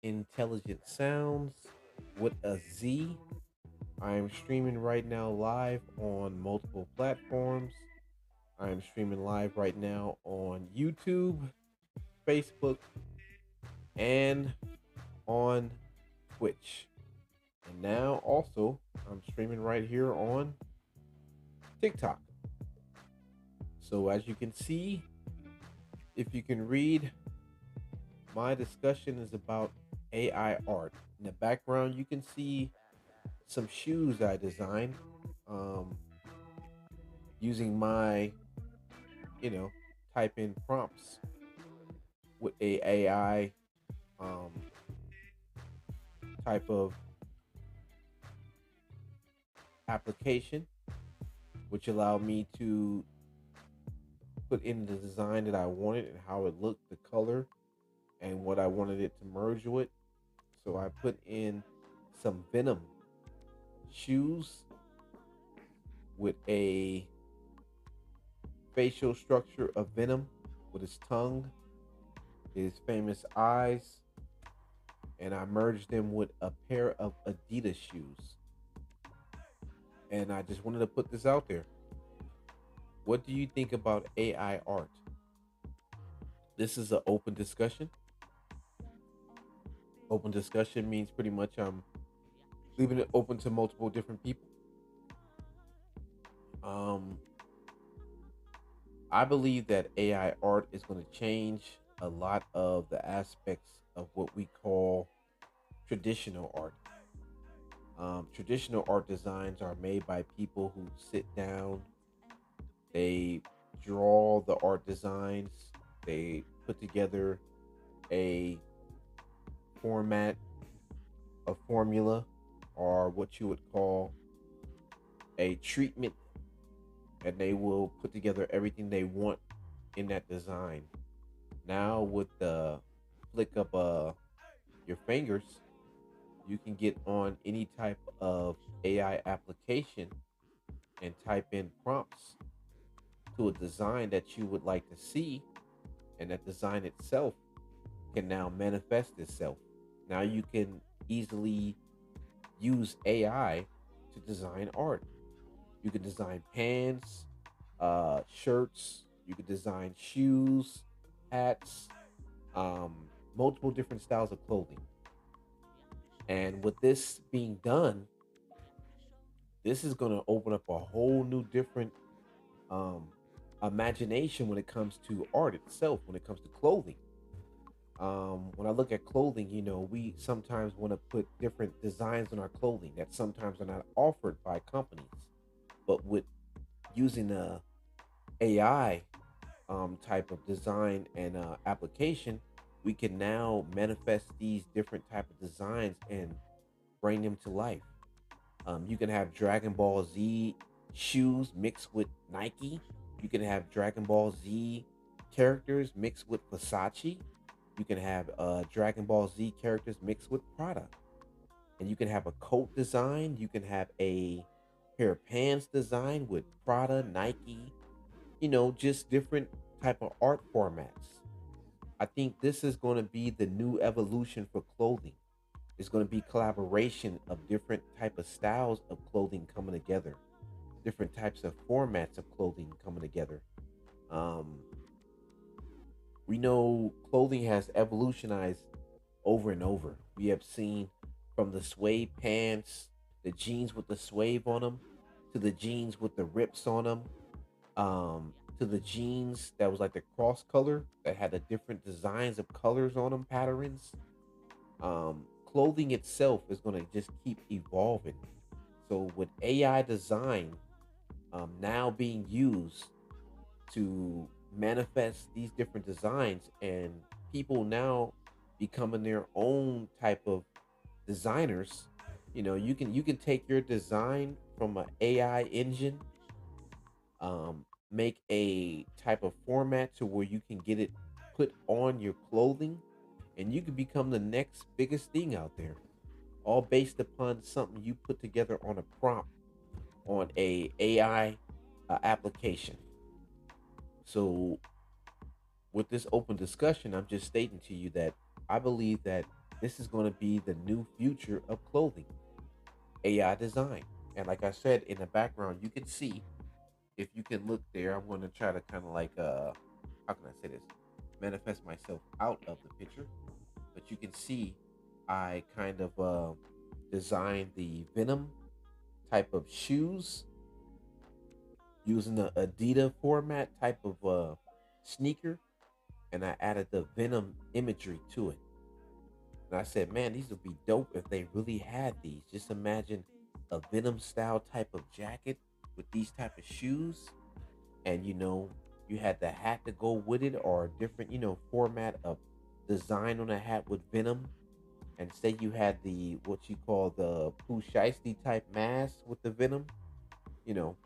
Intelligent Sounds with a Z. I am streaming right now live on multiple platforms. I am streaming live right now on YouTube, Facebook, and on Twitch. And now also, I'm streaming right here on TikTok. So as you can see, if you can read, my discussion is about AI art. In the background, you can see some shoes I designed um, using my, you know, type in prompts with a AI um, type of application, which allowed me to put in the design that I wanted and how it looked, the color, and what I wanted it to merge with. So I put in some Venom shoes with a facial structure of Venom with his tongue, his famous eyes, and I merged them with a pair of Adidas shoes. And I just wanted to put this out there. What do you think about AI art? This is an open discussion. Open discussion means pretty much I'm leaving it open to multiple different people. Um, I believe that AI art is going to change a lot of the aspects of what we call traditional art. Traditional art designs are made by people who sit down, they draw the art designs, they put together a format, a formula, or what you would call a treatment, and they will put together everything they want in that design. Now, with the flick of your fingers, you can get on any type of AI application and type in prompts to a design that you would like to see, and that design itself can now manifest itself. Now you can easily use AI to design art. You can design pants, shirts, you can design shoes, hats, um, multiple different styles of clothing. And with this being done, this is going to open up a whole new different um, imagination when it comes to art itself, when it comes to clothing. When I look at clothing, we sometimes want to put different designs on our clothing that sometimes are not offered by companies. But with using a AI type of design and application, we can now manifest these different type of designs and bring them to life. You can have Dragon Ball Z shoes mixed with Nike. You can have Dragon Ball Z characters mixed with Versace. You can have Dragon Ball Z characters mixed with Prada. And you can have a coat design. You can have a pair of pants design with Prada, Nike, just different type of art formats. I think this is going to be the new evolution for clothing. It's going to be collaboration of different type of styles of clothing coming together, different types of formats of clothing coming together. Um, we know clothing has evolutionized over and over. We have seen from the suede pants, the jeans with the suede on them, to the jeans with the rips on them, to the jeans that was like the cross color that had the different designs of colors on them, patterns. Clothing itself is going to just keep evolving. So with AI design now being used to manifest these different designs, and people now becoming their own type of designers, you can take your design from an AI engine, make a type of format to where you can get it put on your clothing, and you can become the next biggest thing out there, all based upon something you put together on a prompt on a AI application. So with this open discussion, I'm just stating to you that I believe that This is going to be the new future of clothing, AI design. And like I said, in the background, you can see, if you can look there, I'm going to try to kind of like, how can I say this? Manifest myself out of the picture. But you can see I kind of designed the Venom type of shoes using the Adidas format type of sneaker, and I added the Venom imagery to it. And I said, man, these would be dope if they really had these. Just imagine a Venom style type of jacket with these type of shoes, and you had the hat to go with it, or a different format of design on a hat with Venom. And say you had the what you call the Pooh Shiesty type mask with the Venom.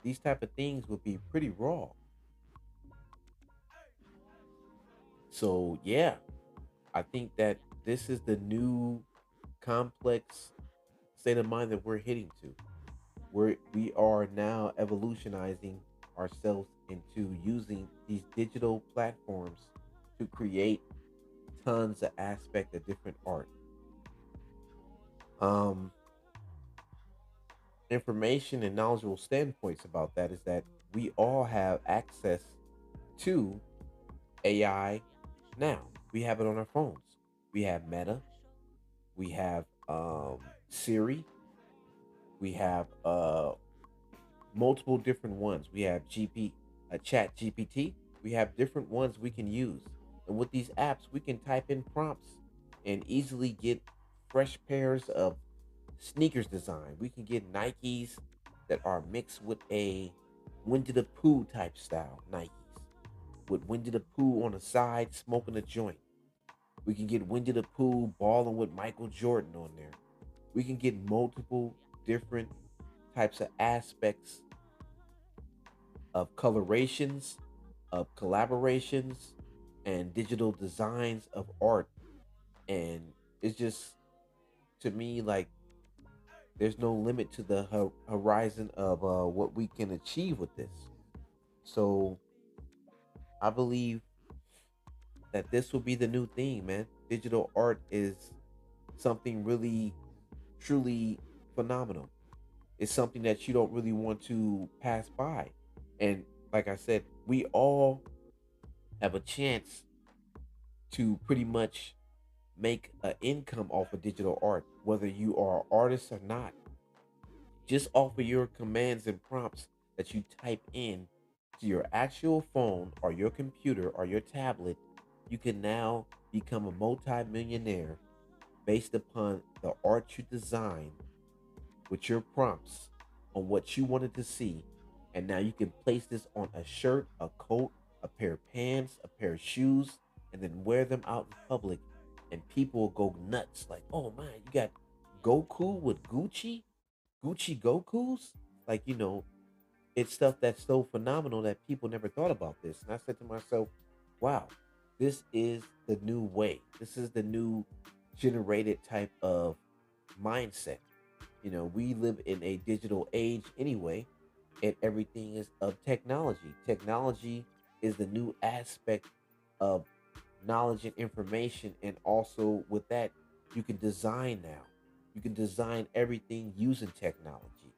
These type of things would be pretty raw. So yeah, I think that this is the new complex state of mind that we're heading to. We are now evolutionizing ourselves into using these digital platforms to create tons of aspect of different art. Um, Information and knowledgeable standpoints about that is that we all have access to AI now. We have it on our phones. We have Meta, we have Siri, we have multiple different ones. We have Chat GPT. We have different ones we can use. And with these apps, we can type in prompts and easily get fresh pairs of sneakers design. We can get Nikes that are mixed with a Winnie the Pooh type style Nikes, with Winnie the Pooh on the side smoking a joint. We can get Winnie the Pooh balling with Michael Jordan on there. We can get multiple different types of aspects of colorations, of collaborations, and digital designs of art. And it's just, to me, like, there's no limit to the horizon of what we can achieve with this. So I believe that this will be the new thing, man. Digital art is something really, truly phenomenal. It's something that you don't really want to pass by. And like I said, we all have a chance to pretty much make an income off of digital art, whether you are an artist or not. Just off of your commands and prompts that you type in to your actual phone or your computer or your tablet, you can now become a multi-millionaire based upon the art you design with your prompts on what you wanted to see. And now you can place this on a shirt, a coat, a pair of pants, a pair of shoes, and then wear them out in public. And people will go nuts like, oh man, you got Goku with Gucci? Gucci Gokus? Like, it's stuff that's so phenomenal that people never thought about this. And I said to myself, wow, this is the new way. This is the new generated type of mindset. We live in a digital age anyway, and everything is of technology. Technology is the new aspect of knowledge and information, and also with that, you can design now. You can design everything using technology.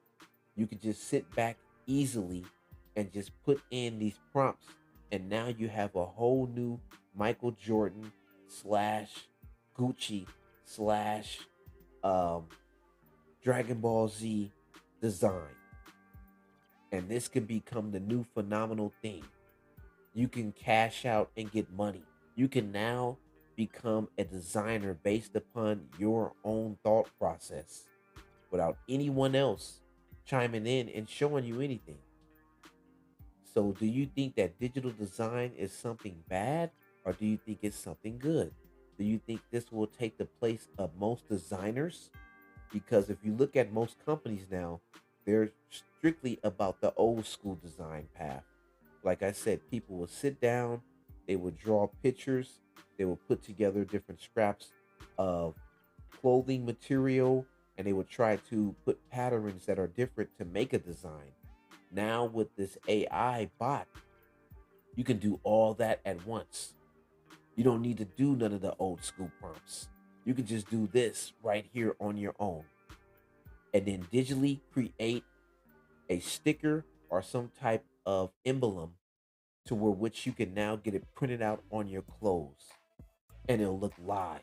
You can just sit back easily and just put in these prompts, and now you have a whole new Michael Jordan slash Gucci slash um, Dragon Ball Z design. And this can become the new phenomenal thing. You can cash out and get money. You can now become a designer based upon your own thought process without anyone else chiming in and showing you anything. So, do you think that digital design is something bad, or do you think it's something good? Do you think this will take the place of most designers? Because if you look at most companies now, they're strictly about the old school design path. Like I said, people will sit down, they would draw pictures, they will put together different scraps of clothing material, and they would try to put patterns that are different to make a design. Now, with this AI bot, you can do all that at once. You don't need to do none of the old school prompts. You can just do this right here on your own and then digitally create a sticker or some type of emblem to where which you can now get it printed out on your clothes and it'll look live.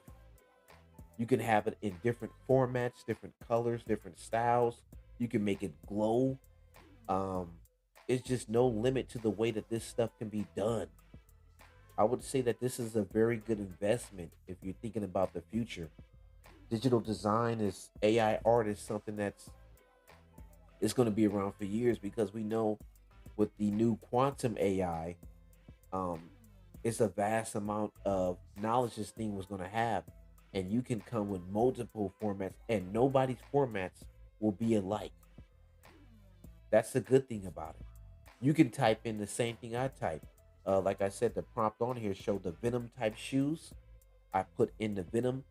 You can have it in different formats, different colors, different styles. You can make it glow. Um, it's just no limit to the way that this stuff can be done. I would say that this is a very good investment if you're thinking about the future. Digital design is AI art is something that's it's going to be around for years because we know with the new quantum AI, um, it's a vast amount of knowledge this thing was going to have, and you can come with multiple formats, and nobody's formats will be alike. That's the good thing about it. You can type in the same thing I type. Like I said, the prompt on here showed the Venom type shoes. I put in the Venom,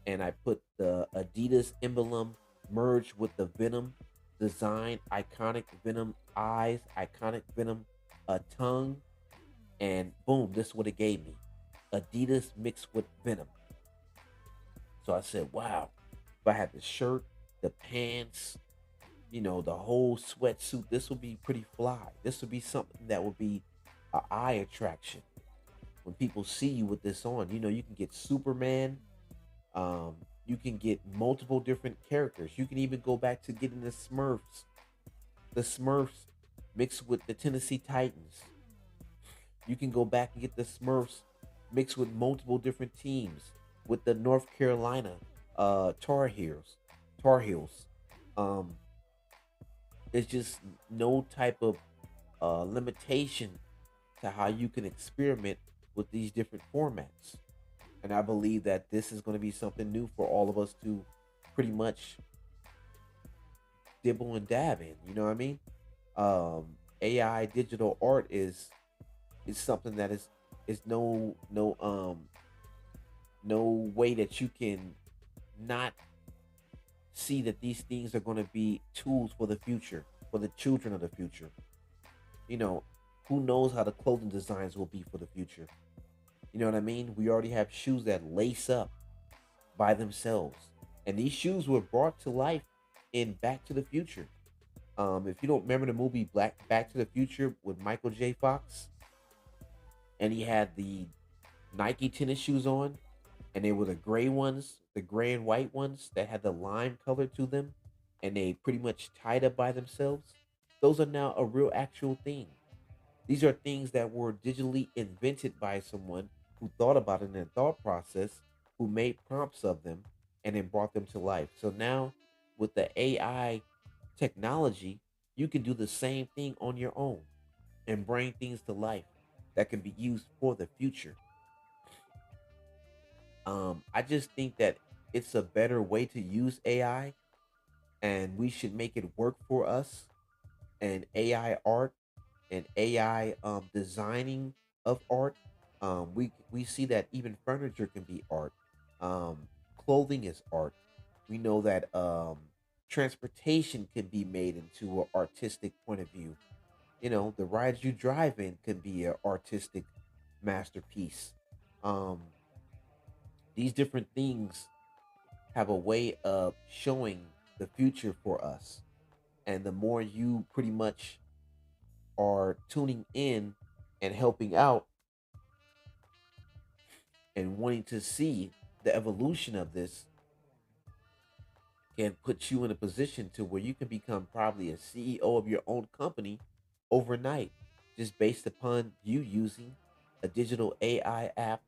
and I put the Adidas emblem merged with the Venom design, iconic Venom eyes, iconic Venom tongue, and boom, this is what it gave me. Adidas mixed with Venom. So I said, wow, if I had the shirt, the pants, the whole sweatsuit, this would be pretty fly. This would be something that would be an eye attraction. When people see you with this on, you can get Superman, um, you can get multiple different characters. You can even go back to getting the Smurfs mixed with the Tennessee Titans. You can go back and get the Smurfs mixed with multiple different teams with the North Carolina Tar Heels. Um, it's just no type of limitation to how you can experiment with these different formats. And I believe that this is going to be something new for all of us to pretty much dibble and dab in. You know what I mean? AI digital art is something that is no way that you can not see that these things are going to be tools for the future, for the children of the future. You know, who knows how the clothing designs will be for the future? You know what I mean? We already have shoes that lace up by themselves, and these shoes were brought to life in Back to the Future. If you don't remember the movie Black Back to the Future with Michael J. Fox, and he had the Nike tennis shoes on, and they were the gray ones, the gray and white ones that had the lime color to them, and they pretty much tied up by themselves. Those are now a real actual thing. These are things that were digitally invented by someone who thought about it in their thought process, who made prompts of them, and then brought them to life. So now, with the AI technology, you can do the same thing on your own and bring things to life that can be used for the future. I just think that it's a better way to use AI, and we should make it work for us. And AI art and AI designing of art. We see that even furniture can be art. Clothing is art. We know that transportation can be made into an artistic point of view. The rides you drive in can be an artistic masterpiece. Um, these different things have a way of showing the future for us. And the more you pretty much are tuning in and helping out and wanting to see the evolution of this can put you in a position to where you can become probably a CEO of your own company overnight, just based upon you using a digital AI app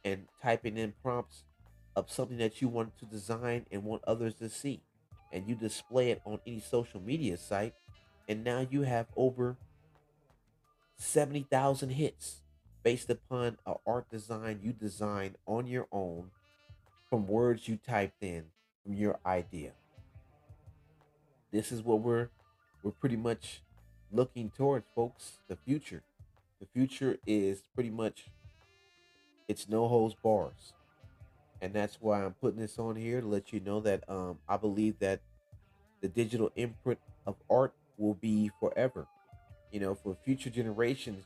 and typing in prompts of something that you want to design and want others to see. And you display it on any social media site. And now you have over 70,000 hits based upon a art design you designed on your own from words you typed in from your idea. This is what we're pretty much looking towards, folks. The future. The future is pretty much it's no holds bars. And that's why I'm putting this on here to let you know that I believe that the digital imprint of art will be forever. For future generations,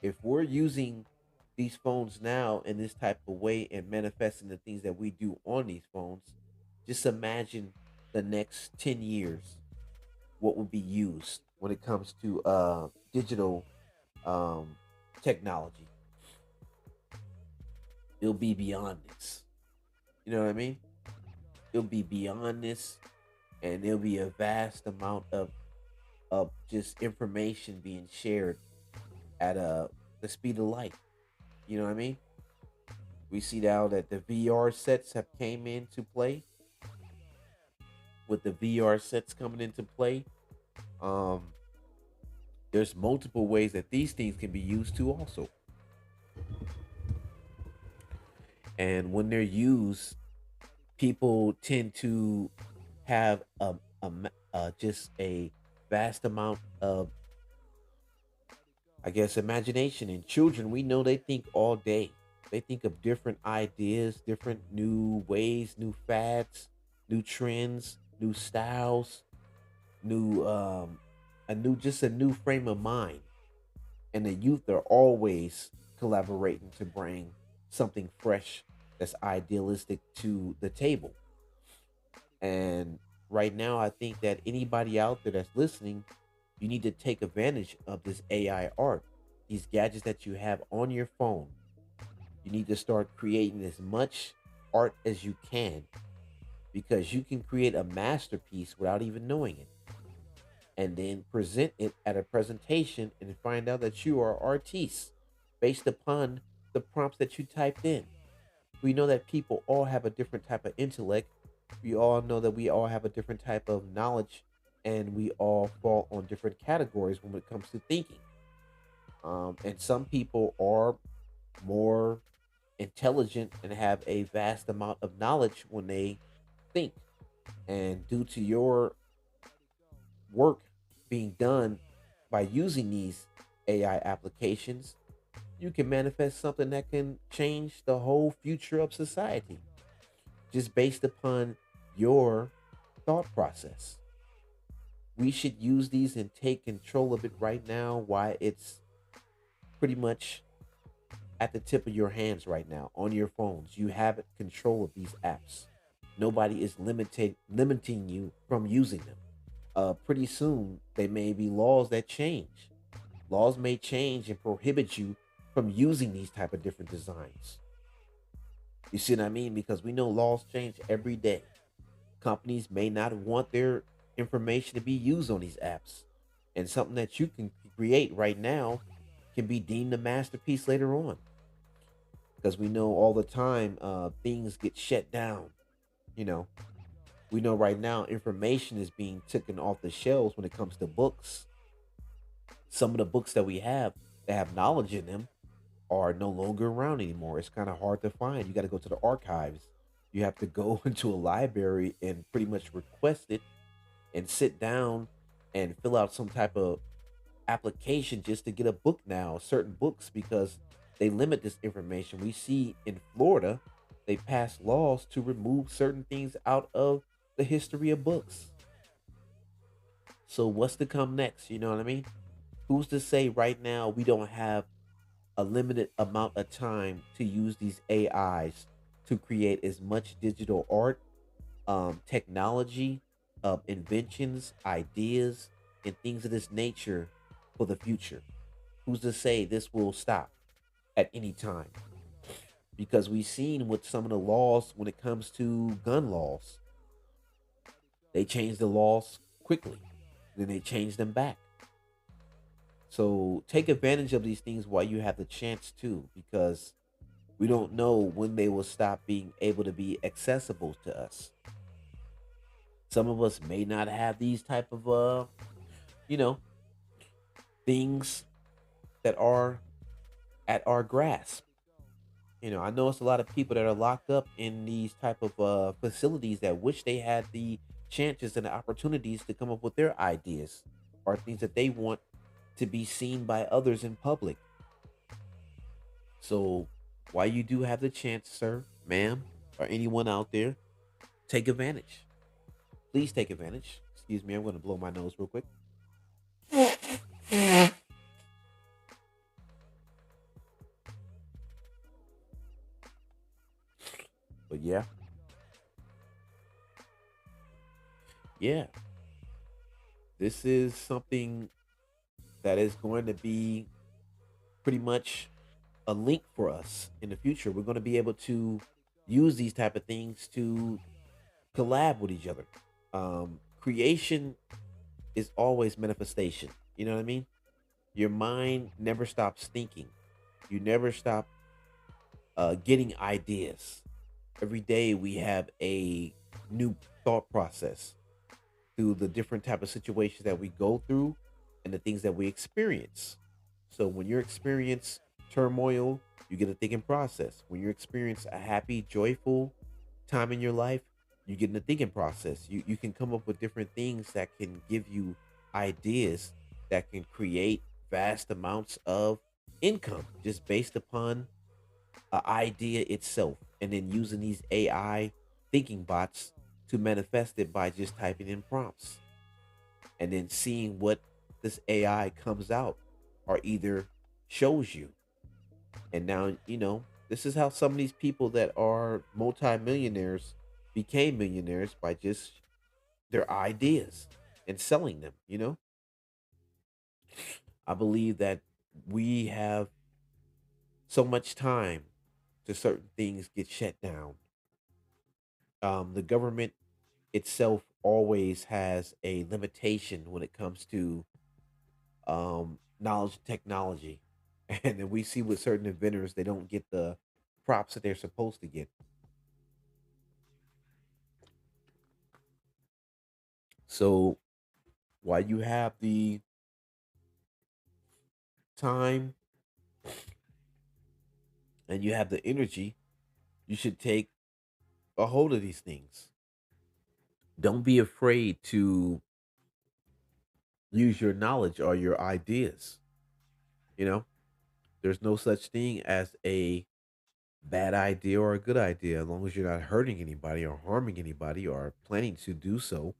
if we're using these phones now in this type of way and manifesting the things that we do on these phones, just imagine the next 10 years what will be used when it comes to digital um, technology. It'll be beyond this. You know what I mean? It'll be beyond this, and there'll be a vast amount of just information being shared at the speed of light. You know what I mean? We see now that the VR sets have came into play. With the VR sets coming into play, um, there's multiple ways that these things can be used too, also. And when they're used, people tend to have just a vast amount of, I guess, imagination. And children, we know they think all day. They think of different ideas, different new ways, new fads, new trends, new styles, new a new frame of mind. And the youth are always collaborating to bring something fresh that's idealistic to the table. And right now, I think that anybody out there that's listening, you need to take advantage of this AI art, these gadgets that you have on your phone. You need to start creating as much art as you can, because you can create a masterpiece without even knowing it, and then present it at a presentation and find out that you are artiste based upon the prompts that you typed in. We know that people all have a different type of intellect. We all know that we all have a different type of knowledge, and we all fall on different categories when it comes to thinking. And some people are more intelligent and have a vast amount of knowledge when they think. And due to your work being done by using these AI applications, you can manifest something that can change the whole future of society just based upon your thought process. We should use these and take control of it right now, while it's pretty much at the tip of your hands right now on your phones. You have control of these apps. Nobody is limiting you from using them. Pretty soon there may be laws that change. Laws may change and prohibit you from using these type of different designs. You see what I mean? Because we know laws change every day. Companies may not want their information to be used on these apps. And something that you can create right now can be deemed a masterpiece later on. Because we know all the time things get shut down. You know, we know right now information is being taken off the shelves when it comes to books. Some of the books that we have that have knowledge in them are no longer around anymore. It's kind of hard to find. You got to go to the archives. You have to go into a library and pretty much request it and sit down and fill out some type of application just to get a book now, certain books, because they limit this information. We see in Florida, they pass laws to remove certain things out of the history of books. So what's to come next? You know what I mean? Who's to say right now we don't have a limited amount of time to use these AIs to create as much digital art, technology, inventions, ideas, and things of this nature for the future? Who's to say this will stop at any time? Because we've seen with some of the laws when it comes to gun laws, they change the laws quickly, then they change them back. So take advantage of these things while you have the chance to, because we don't know when they will stop being able to be accessible to us. Some of us may not have these type of you know, things that are at our grasp. I know it's a lot of people that are locked up in these type of facilities that wish they had the chances and the opportunities to come up with their ideas or things that they want to be seen by others in public. So while you do have the chance, sir, ma'am, or anyone out there, take advantage. Please take advantage. Excuse me, I'm going to blow my nose real quick. Yeah, yeah. This is something that is going to be pretty much a link for us in the future. We're going to be able to use these type of things to collab with each other. Creation is always manifestation. You know what I mean? Your mind never stops thinking. You never stop getting ideas. Every day we have a new thought process through the different type of situations that we go through and the things that we experience. So when you experience turmoil, you get a thinking process. When you experience a happy, joyful time in your life, you get in the thinking process. You can come up with different things that can give you ideas that can create vast amounts of income just based upon an idea itself, and then using these AI thinking bots to manifest it by just typing in prompts and then seeing what this AI comes out or either shows you. And now, this is how some of these people that are multimillionaires became millionaires by just their ideas and selling them. I believe that we have so much time to certain things get shut down. The government itself always has a limitation when it comes to knowledge and technology. And then we see with certain inventors, they don't get the props that they're supposed to get. So while you have the time and you have the energy, you should take a hold of these things. Don't be afraid to use your knowledge or your ideas. You know, there's no such thing as a bad idea or a good idea as long as you're not hurting anybody or harming anybody or planning to do so.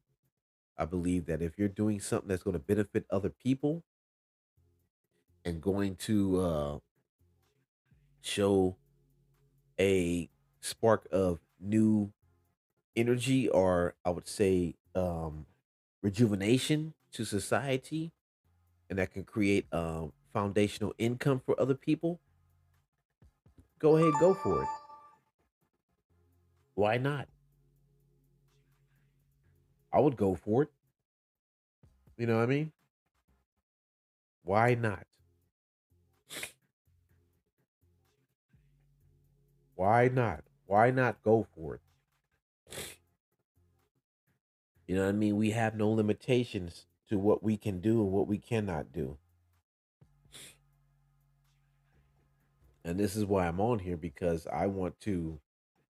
I believe that if you're doing something that's going to benefit other people and going to show a spark of new energy, or I would say rejuvenation to society, and that can create foundational income for other people, go ahead, go for it. Why not? I would go for it. You know what I mean? Why not? Why not? Why not go for it? You know what I mean? We have no limitations to what we can do and what we cannot do. And this is why I'm on here, because I want to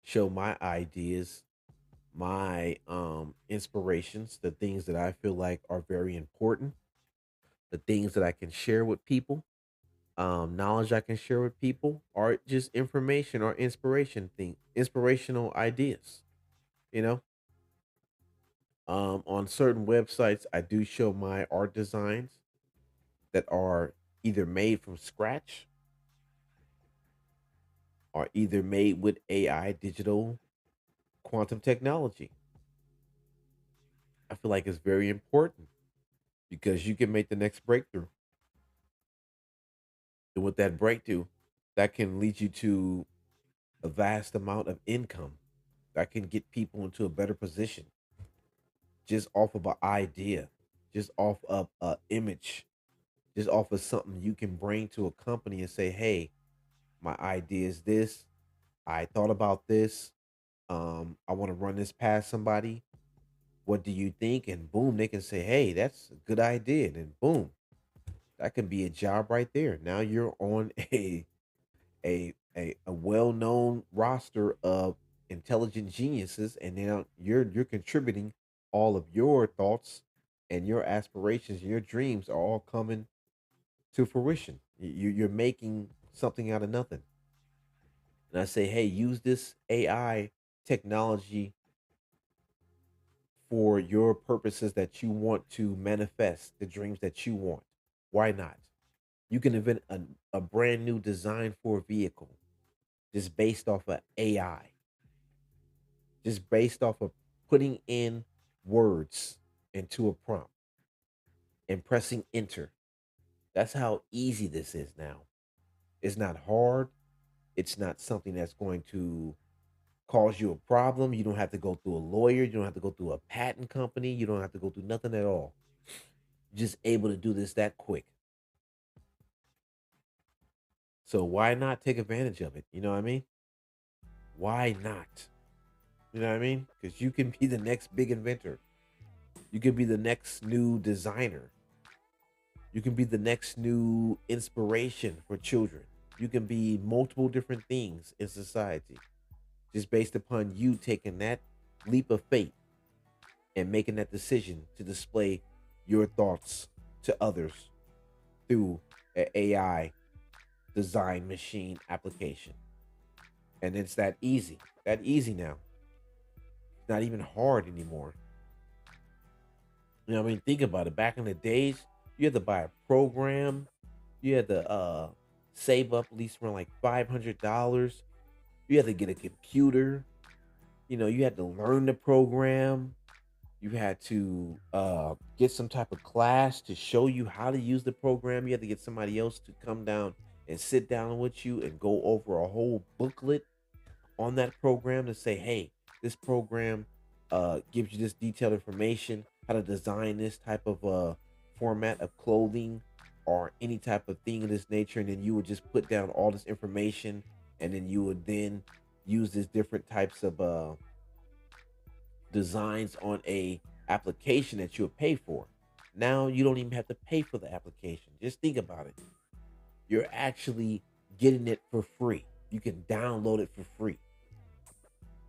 show my ideas, my inspirations, the things that I feel like are very important, the things that I can share with people, knowledge I can share with people, or just information or inspirational ideas, you know? On certain websites I do show my art designs that are either made from scratch or either made with AI, digital quantum technology. I feel like it's very important because you can make the next breakthrough. And with that breakthrough, that can lead you to a vast amount of income that can get people into a better position just off of an idea, just off of an image, just off of something you can bring to a company and say, hey, my idea is this. I thought about this. I want to run this past somebody. What do you think? And boom, they can say, hey, that's a good idea. And boom, that can be a job right there. Now you're on a well-known roster of intelligent geniuses, and now you're contributing all of your thoughts and your aspirations, your dreams are all coming to fruition. You're making something out of nothing. And I say, hey, use this AI technology for your purposes that you want to manifest the dreams that you want. Why not? You can invent a brand new design for a vehicle just based off of AI. just based off of putting in words into a prompt and pressing enter. That's how easy this is now. It's not hard. It's not something that's going to cause you a problem. You don't have to go through a lawyer. You don't have to go through a patent company. You don't have to go through nothing at all. You're just able to do this that quick. So why not take advantage of it? You know what I mean? Why not? You know what I mean? Because you can be the next big inventor. You can be the next new designer. You can be the next new inspiration for children. You can be multiple different things in society just based upon you taking that leap of faith and making that decision to display your thoughts to others through an AI design machine application. And it's that easy now. It's not even hard anymore. You know what I mean? Think about it. Back in the days, you had to buy a program. You had to save up at least around like $500. You had to get a computer. You know, you had to learn the program. You had to get some type of class to show you how to use the program. You had to get somebody else to come down and sit down with you and go over a whole booklet on that program to say, hey, this program gives you this detailed information, how to design this type of format of clothing or any type of thing of this nature. And then you would just put down all this information and then you would then use these different types of designs on a application that you'll pay for. Now you don't even have to pay for the application. Just think about it. You're actually getting it for free. You can download it for free.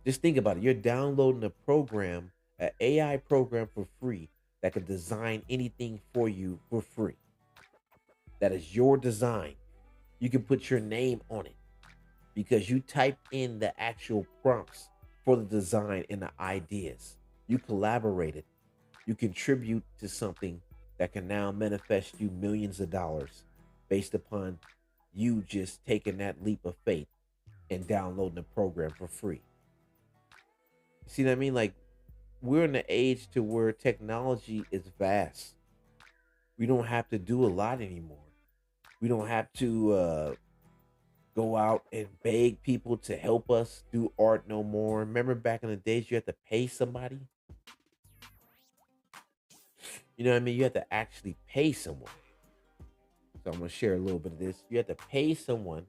Just think about it. You're downloading a program, an AI program for free that can design anything for you for free. That is your design. You can put your name on it because you type in the actual prompts for the design and the ideas. You collaborated. You contribute to something that can now manifest you millions of dollars based upon you just taking that leap of faith and downloading the program for free. See what I mean? Like we're in the age to where technology is vast. We don't have to do a lot anymore. We don't have to go out and beg people to help us do art no more. Remember back in the days you had to pay somebody? You know what I mean? You had to actually pay someone. So I'm gonna share a little bit of this. You had to pay someone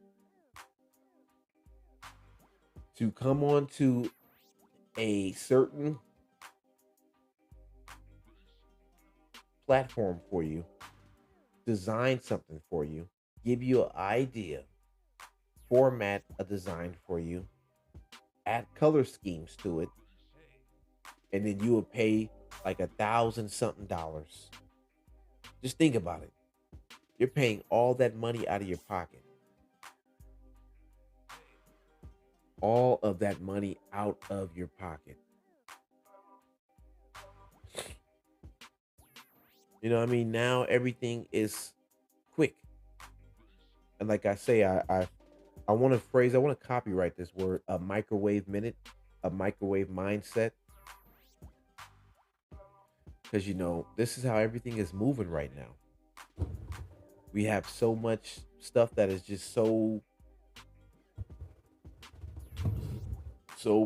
to come on to a certain platform for you, design something for you, give you an idea, format a design for you, add color schemes to it, and then you would pay like 1,000 something dollars. Just think about it. You're paying all that money out of your pocket. All of that money out of your pocket. You know what I mean? Now everything is quick. And like I say, I want to phrase, I want to copyright this word, a microwave minute, a microwave mindset. Because, you know, this is how everything is moving right now. We have so much stuff that is just so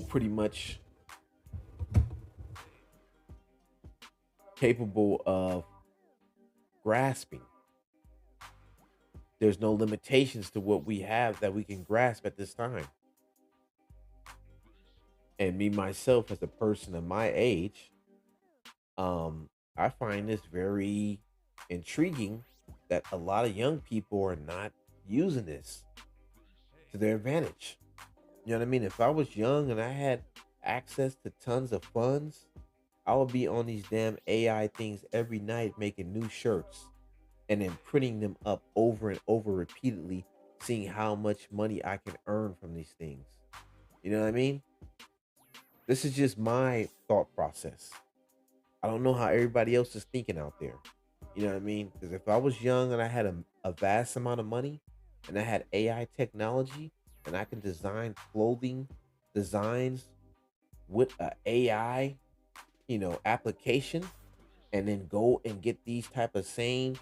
pretty much capable of grasping. There's no limitations to what we have that we can grasp at this time. And me myself as a person of my age, I find this very intriguing that a lot of young people are not using this to their advantage. You know what I mean? If I was young and I had access to tons of funds, I would be on these damn AI things every night making new shirts and then printing them up over and over repeatedly, seeing how much money I can earn from these things. You know what I mean? This is just my thought process. I don't know how everybody else is thinking out there. You know what I mean? Because if I was young and I had a vast amount of money and I had AI technology and I can design clothing designs with a AI, application, and then go and get these type of same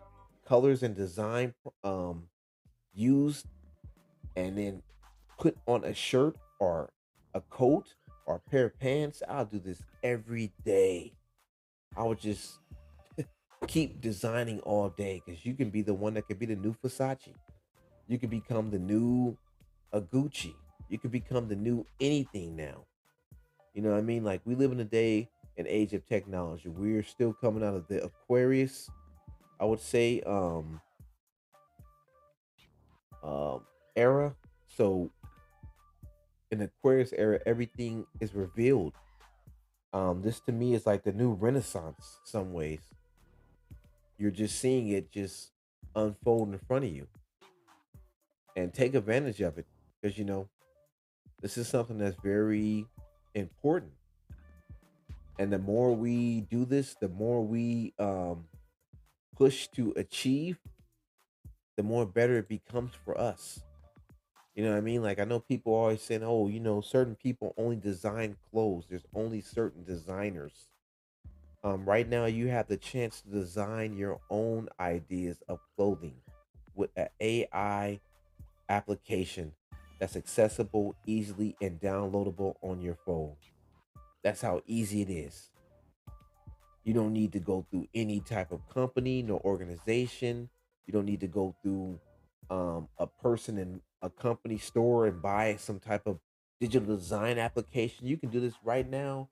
colors and design used, and then put on a shirt or a coat or a pair of pants. I'll do this every day. I would just keep designing all day because you can be the one that could be the new Versace. You could become the new Gucci. You could become the new anything now. You know what I mean? Like we live in a day and age of technology. We're still coming out of the Aquarius, I would say, um, era. So in the Aquarius era, everything is revealed. This to me is like the new Renaissance. Some ways you're just seeing it just unfold in front of you, and take advantage of it because this is something that's very important. And the more we do this, the more we push to achieve, the more better it becomes for us. You know what I mean? Like I know people always saying, "Oh, certain people only design clothes. There's only certain designers." Right now, you have the chance to design your own ideas of clothing with an AI application that's accessible, easily, and downloadable on your phone. That's how easy it is. You don't need to go through any type of company, no organization. You don't need to go through a person in a company store and buy some type of digital design application. You can do this right now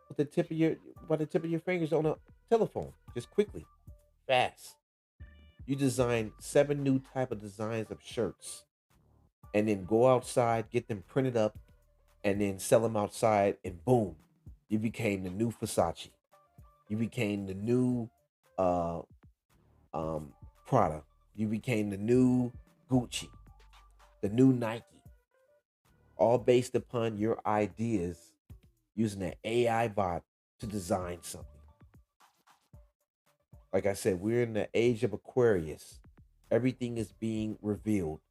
with the tip of your by the tip of your fingers on a telephone, just quickly, fast. You design 7 new type of designs of shirts, and then go outside, get them printed up, and then sell them outside, and boom, you became the new Versace. You became the new uh um Prada. You became the new Gucci, the new Nike, all based upon your ideas using an AI bot to design something. Like I said, we're in the age of Aquarius. Everything is being revealed.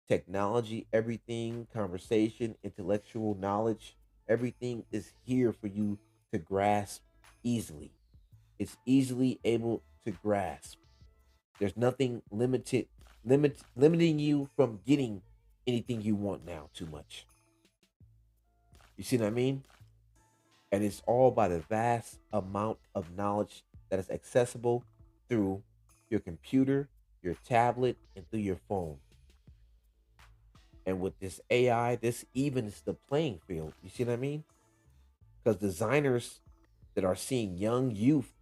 Technology, everything, conversation, intellectual knowledge, everything is here for you to grasp easily. It's easily able to grasp. There's nothing limiting you from getting anything you want now too much. You see what I mean? And it's all by the vast amount of knowledge that is accessible through your computer, your tablet, and through your phone. And with this AI, this evens the playing field. You see what I mean? Because designers that are seeing young youth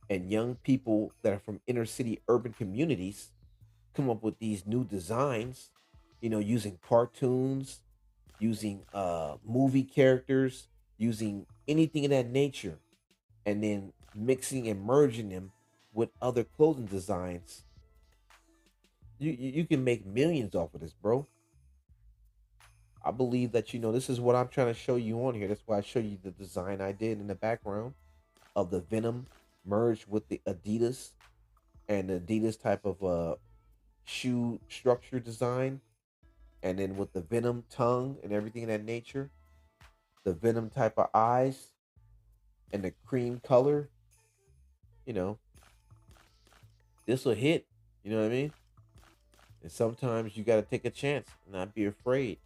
and young people that are from inner city urban communities come up with these new designs, using cartoons, using movie characters, using anything of that nature, and then mixing and merging them with other clothing designs. You can make millions off of this, bro. I believe that this is what I'm trying to show you on here. That's why I show you the design I did in the background of the Venom merged with the Adidas, and the Adidas type of shoe structure design, and then with the Venom tongue and everything of that nature, the Venom type of eyes and the cream color, you know, this will hit. You know what I mean? And sometimes you got to take a chance and not be afraid.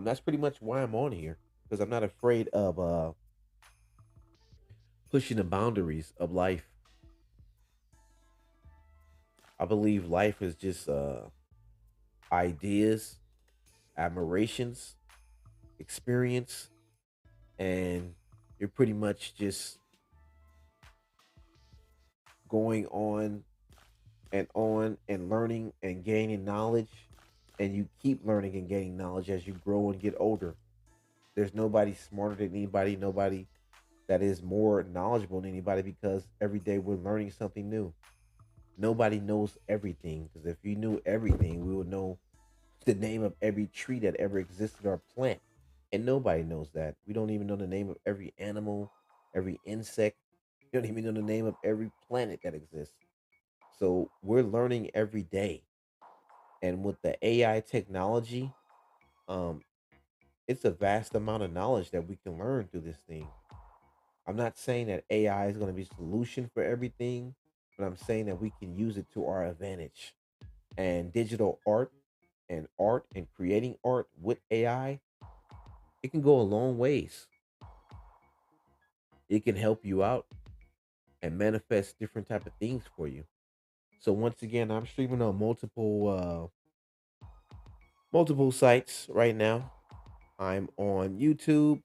That's pretty much why I'm on here, because I'm not afraid of pushing the boundaries of life. I believe life is just ideas, admirations, experience, and you're pretty much just going on and learning and gaining knowledge, and you keep learning and gaining knowledge as you grow and get older. There's nobody smarter than anybody, nobody that is more knowledgeable than anybody, because every day we're learning something new. Nobody knows everything, because if you knew everything, we would know the name of every tree that ever existed or plant. And nobody knows that. We don't even know the name of every animal, every insect. We don't even know the name of every planet that exists. So we're learning every day. And with the AI technology, um, It's a vast amount of knowledge that we can learn through this thing. I'm not saying that AI is going to be a solution for everything, but I'm saying that we can use it to our advantage. And digital art and creating art with AI, it can go a long ways. It can help you out and manifest different type of things for you. So once again, I'm streaming on multiple sites right now. I'm on YouTube,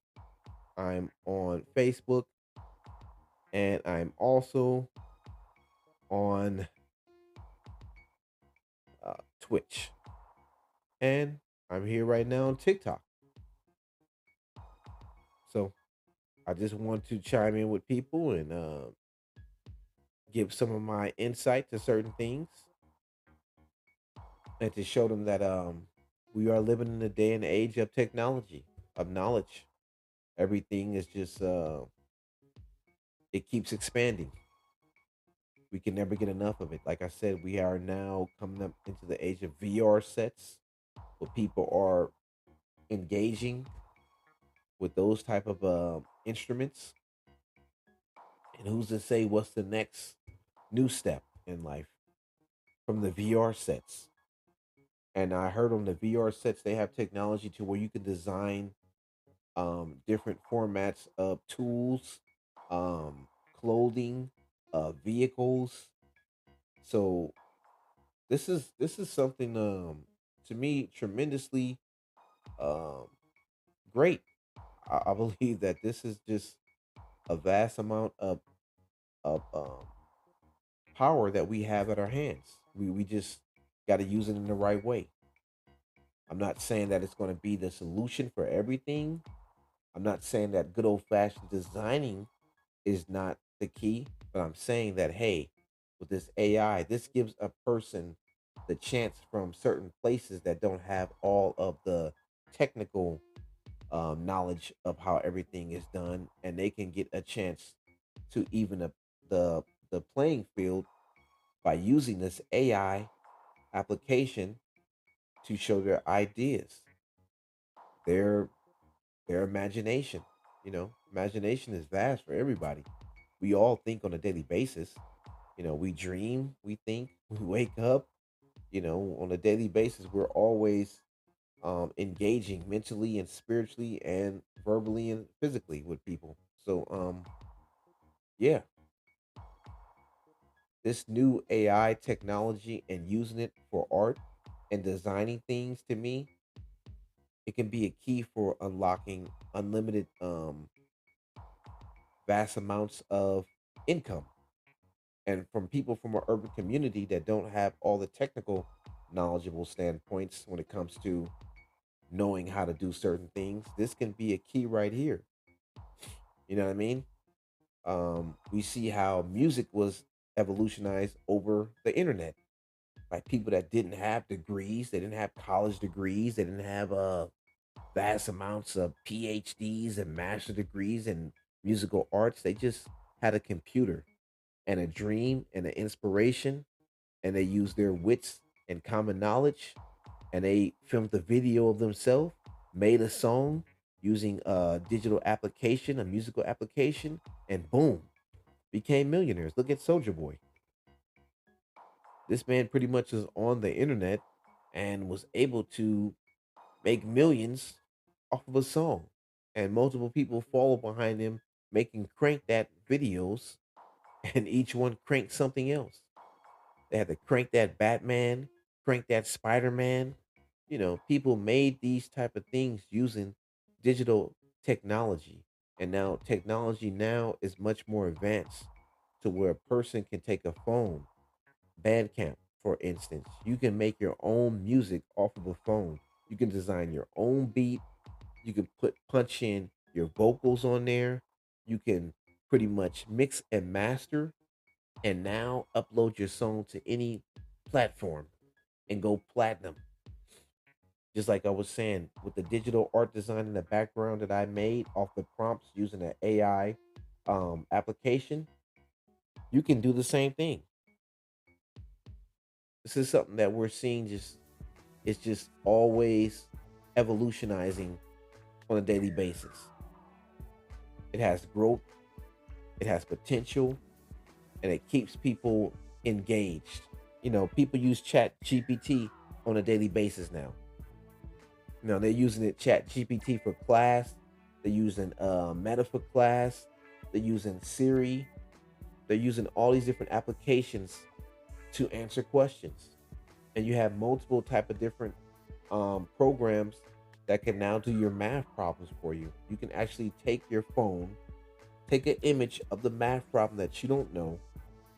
I'm on Facebook, and I'm also on Twitch. And I'm here right now on TikTok. So I just want to chime in with people and give some of my insight to certain things and to show them that we are living in a day and age of technology, of knowledge. Everything is just it keeps expanding. We can never get enough of it. Like I said, we are now coming up into the age of VR sets where people are engaging with those type of instruments. And who's to say what's the next new step in life from the VR sets? And I heard on the VR sets they have technology to where you can design different formats of tools, clothing, vehicles. So this is something to me tremendously um, great. I believe that this is just a vast amount of power that we have at our hands. We just got to use it in the right way. I'm not saying that it's going to be the solution for everything. I'm not saying that good old fashioned designing is not the key, but I'm saying that hey, with this AI, this gives a person the chance from certain places that don't have all of the technical knowledge of how everything is done, and they can get a chance to even the the playing field by using this AI application to show their ideas, their their imagination. Imagination is vast for everybody. We all think on a daily basis. We dream, we think, we wake up. On a daily basis, we're always engaging mentally and spiritually and verbally and physically with people. So, yeah, this new AI technology and using it for art and designing things to me, it can be a key for unlocking unlimited, vast amounts of income. And from people from our urban community that don't have all the technical knowledgeable standpoints when it comes to knowing how to do certain things, this can be a key right here. You know what I mean? We see how music was evolutionized over the internet by people that didn't have degrees, they didn't have college degrees, they didn't have vast amounts of PhDs and master degrees in musical arts. They just had a computer and a dream and an inspiration, and they used their wits and common knowledge, and they filmed a video of themselves, made a song using a digital application, a musical application, and boom, became millionaires. Look at Soldier Boy. This man pretty much is on the internet and was able to make millions off of a song. And multiple people follow behind him making crank that videos, and each one cranked something else. They had to crank that Batman, crank that Spider-Man. People made these type of things using digital technology. And now technology now is much more advanced to where a person can take a phone, Bandcamp, for instance. You can make your own music off of a phone. You can design your own beat. You can punch in your vocals on there. You can pretty much mix and master and now upload your song to any platform and go platinum. Just like I was saying, with the digital art design in the background that I made off the prompts using an AI application, you can do the same thing. This is something that we're seeing, just it's just always evolutionizing on a daily basis. It has growth, it has potential, and it keeps people engaged. People use Chat GPT on a daily basis now. They're using Chat GPT for class. They're using Meta for class. They're using Siri. They're using all these different applications to answer questions. And you have multiple type of different programs that can now do your math problems for you. You can actually take your phone, take an image of the math problem that you don't know,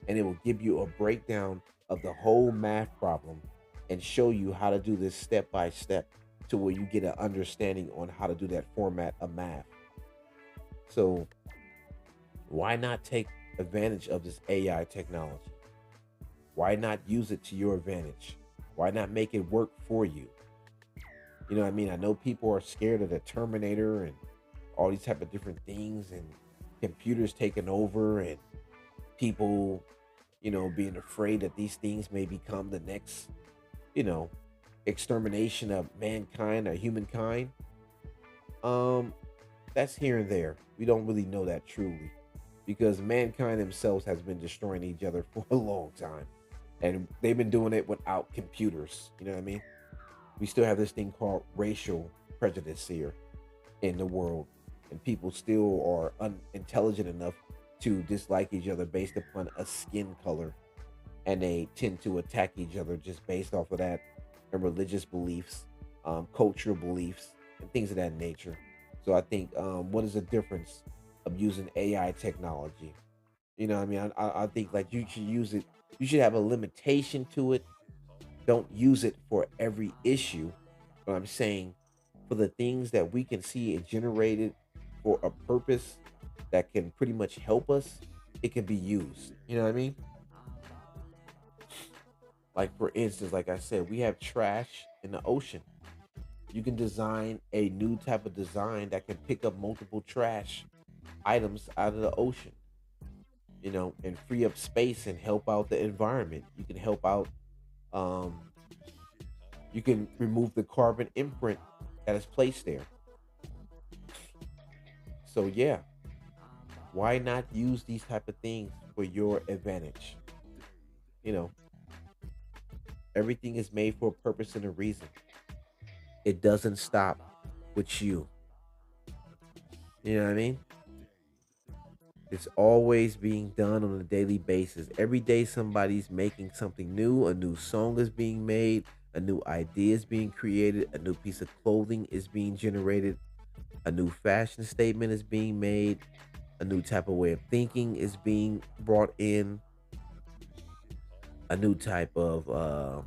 and it will give you a breakdown of the whole math problem and show you how to do this step by step to where you get an understanding on how to do that format of math. So, why not take advantage of this AI technology? Why not use it to your advantage? Why not make it work for you? You know what I mean? I know people are scared of the Terminator and all these type of different things and computers taking over and people, being afraid that these things may become the next, you know, extermination of mankind or humankind. Um, that's here and there. We don't really know that truly because mankind themselves has been destroying each other for a long time. And they've been doing it without computers. You know what I mean? We still have this thing called racial prejudice here in the world. And people still are unintelligent enough to dislike each other based upon a skin color. And they tend to attack each other just based off of that and religious beliefs, cultural beliefs, and things of that nature. So I think, what is the difference of using AI technology? You know what I mean? I think like you should use it, you should have a limitation to it. Don't use it for every issue. But I'm saying for the things that we can see it generated for a purpose that can pretty much help us, it can be used. You know what I mean? Like for instance, like I said, we have trash in the ocean. You can design a new type of design that can pick up multiple trash items out of the ocean, and free up space and help out the environment. You can help out, um, you can remove the carbon imprint that is placed there. So yeah, why not use these type of things for your advantage? You know, everything is made for a purpose and a reason. It doesn't stop with you. You know what I mean? It's always being done on a daily basis. Every day, somebody's making something new. A new song is being made. A new idea is being created. A new piece of clothing is being generated. A new fashion statement is being made. A new type of way of thinking is being brought in. A new type of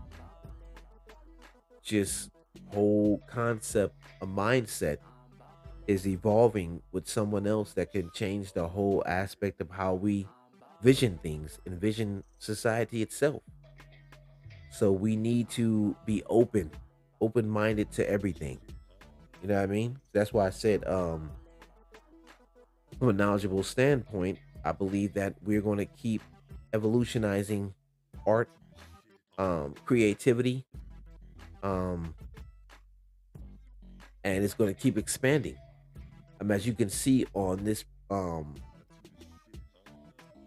just whole concept, a mindset is evolving with someone else that can change the whole aspect of how we vision things, envision society itself. So we need to be open minded to everything. You know what I mean? That's why I said, from a knowledgeable standpoint, I believe that we're going to keep evolutionizing art, creativity, um, and it's going to keep expanding. As you can see on this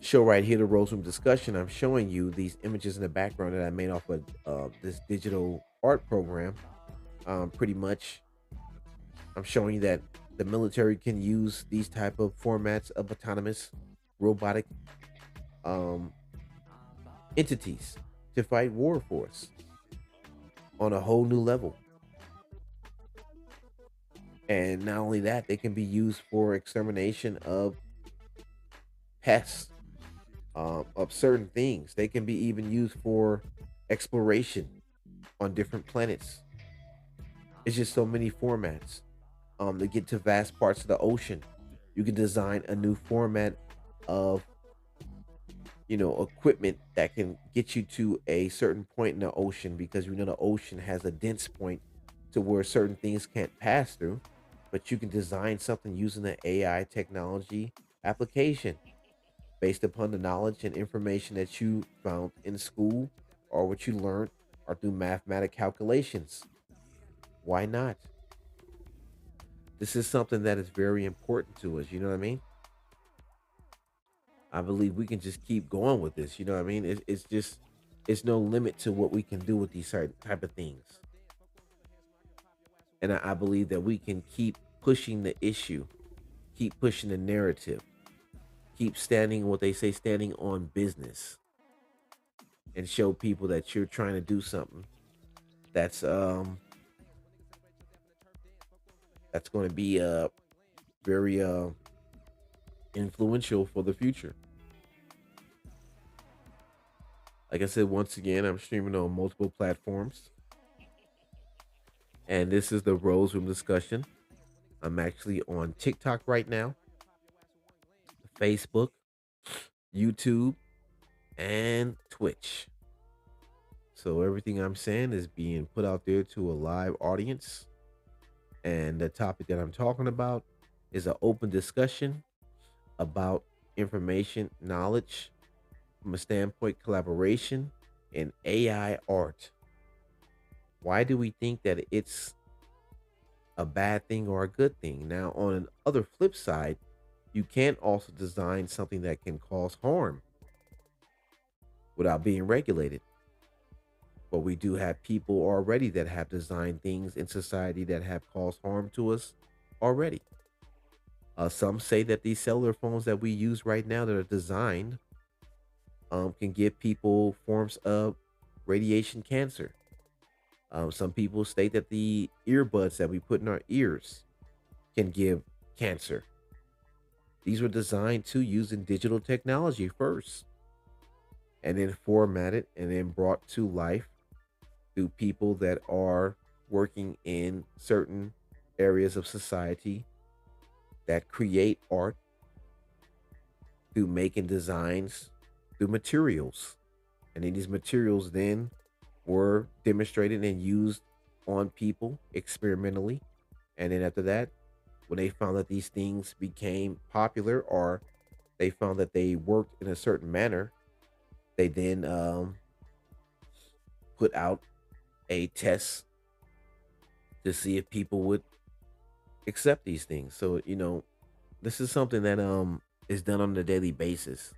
show right here, the Rose Room discussion, I'm showing you these images in the background that I made off of this digital art program. Pretty much, I'm showing you that the military can use these type of formats of autonomous robotic um, entities to fight war for us on a whole new level. And not only that, they can be used for extermination of pests, of certain things. They can be even used for exploration on different planets. It's just so many formats. To get to vast parts of the ocean, you can design a new format of equipment that can get you to a certain point in the ocean because we know the ocean has a dense point to where certain things can't pass through. But you can design something using the AI technology application based upon the knowledge and information that you found in school or what you learned or through mathematic calculations. Why not? This is something that is very important to us. You know what I mean? I believe we can just keep going with this. You know what I mean? It's just it's no limit to what we can do with these certain type of things. And I believe that we can keep pushing the issue, keep pushing the narrative, keep standing what they say, standing on business, and show people that you're trying to do something that's that's going to be very influential for the future. Like I said, once again, I'm streaming on multiple platforms, and this is the Rose Room discussion. I'm actually on TikTok right now, Facebook, YouTube, and Twitch. So everything I'm saying is being put out there to a live audience. And the topic that I'm talking about is an open discussion about information, knowledge from a standpoint collaboration in AI art. Why do we think that it's a bad thing or a good thing? Now, on an other flip side, you can also design something that can cause harm without being regulated. But we do have people already that have designed things in society that have caused harm to us already. Some say that these cellular phones that we use right now that are designed can give people forms of radiation cancer. Some people state that the earbuds that we put in our ears can give cancer. These were designed to using digital technology first and then formatted and then brought to life through people that are working in certain areas of society that create art through making designs through materials. And then these materials then were demonstrated and used on people experimentally. And then after that, when they found that these things became popular or they found that they worked in a certain manner, they then put out a test to see if people would accept these things. So, this is something that is done on a daily basis.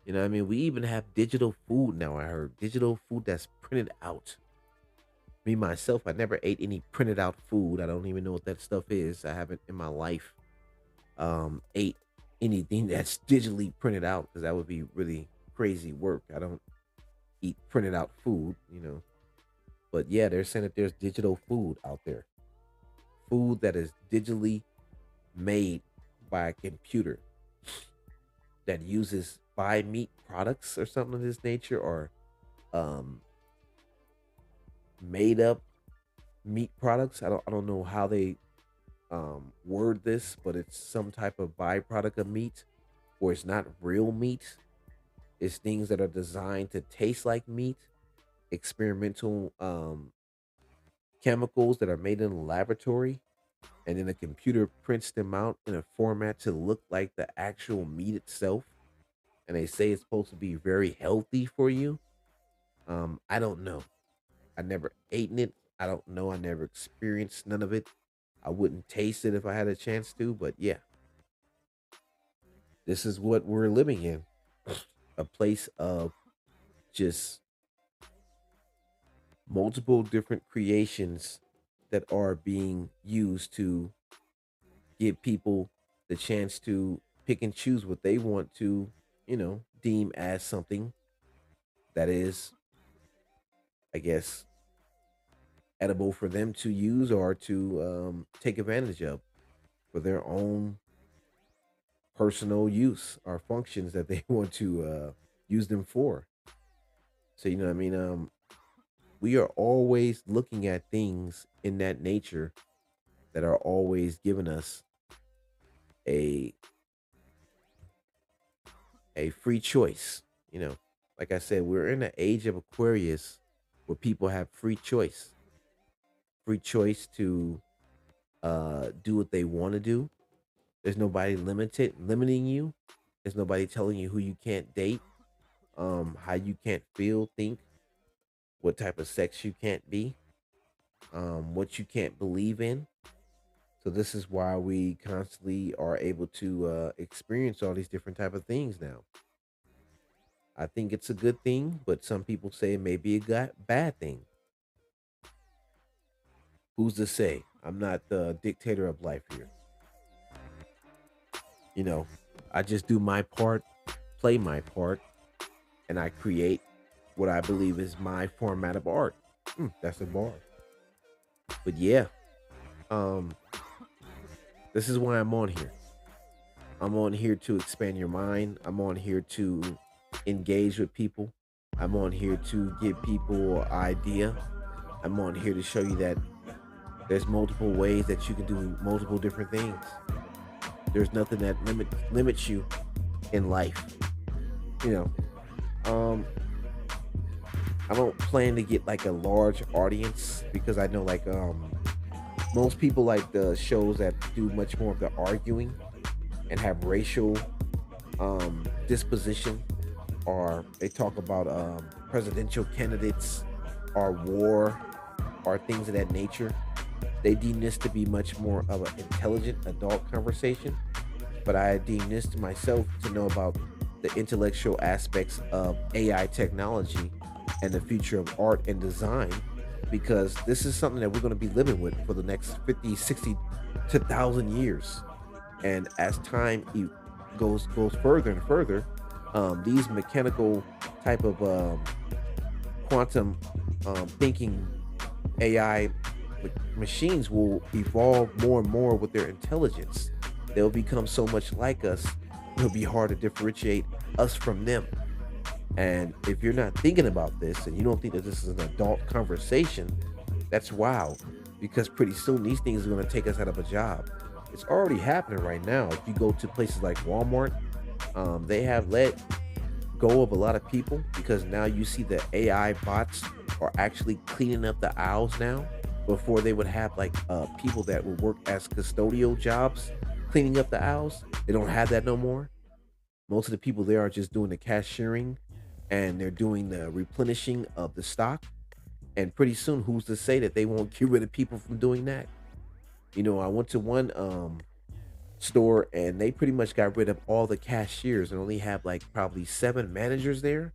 You know what I mean? We even have digital food now, I heard. Digital food that's printed out. Me myself, I never ate any printed out food. I don't even know what that stuff is. I haven't in my life ate anything that's digitally printed out because that would be really crazy work. I don't eat printed out food. But yeah, they're saying that there's digital food out there. Food that is digitally made by a computer that uses buy meat products or something of this nature or um made up meat products. I don't know how they word this, but it's some type of byproduct of meat or it's not real meat. It's things that are designed to taste like meat, experimental chemicals that are made in a laboratory, and then a computer prints them out in a format to look like the actual meat itself. And they say it's supposed to be very healthy for you. I don't know. I never eaten it. I don't know. I never experienced none of it. I wouldn't taste it if I had a chance to, but yeah, this is what we're living in. A place of just multiple different creations that are being used to give people the chance to pick and choose what they want to, deem as something that is, I guess, edible for them to use or to take advantage of for their own personal use or functions that they want to use them for. So, you know what I mean? We are always looking at things in that nature that are always giving us a a free choice. You know, like I said, we're in the age of Aquarius where people have free choice to do what they want to do. There's nobody limiting you. There's nobody telling you who you can't date, how you can't feel, think, what type of sex you can't be, what you can't believe in. So this is why we constantly are able to experience all these different type of things now. I think it's a good thing, but some people say it may be a bad thing. Who's to say? I'm not the dictator of life here. You know, I just do my part, play my part, and I create what I believe is my format of art. That's a bar. But yeah, um, this is why I'm on here. I'm on here to expand your mind. I'm on here to engage with people. I'm on here to give people an idea. I'm on here to show you that there's multiple ways that you can do multiple different things. There's nothing that limits you in life. You um, I don't plan to get like a large audience because I know most people like the shows that do much more of the arguing and have racial disposition, or they talk about presidential candidates or war or things of that nature. They deem this to be much more of an intelligent adult conversation, but I deem this to myself to know about the intellectual aspects of AI technology and the future of art and design, because this is something that we're going to be living with for the next 50, 60 to 1,000 years. And as time goes further and further, these mechanical type of quantum thinking AI machines will evolve more and more with their intelligence. They'll become so much like us, it'll be hard to differentiate us from them. And if you're not thinking about this and you don't think that this is an adult conversation, that's wild, because pretty soon these things are going to take us out of a job. It's already happening right now. If you go to places like Walmart, they have let go of a lot of people because now you see the AI bots are actually cleaning up the aisles now. Before they would have people that would work as custodial jobs cleaning up the aisles. They don't have that no more. Most of the people there are just doing the cashiering and they're doing the replenishing of the stock. And pretty soon, who's to say that they won't get rid of people from doing that? I went to one store and they pretty much got rid of all the cashiers and only have like probably 7 managers there.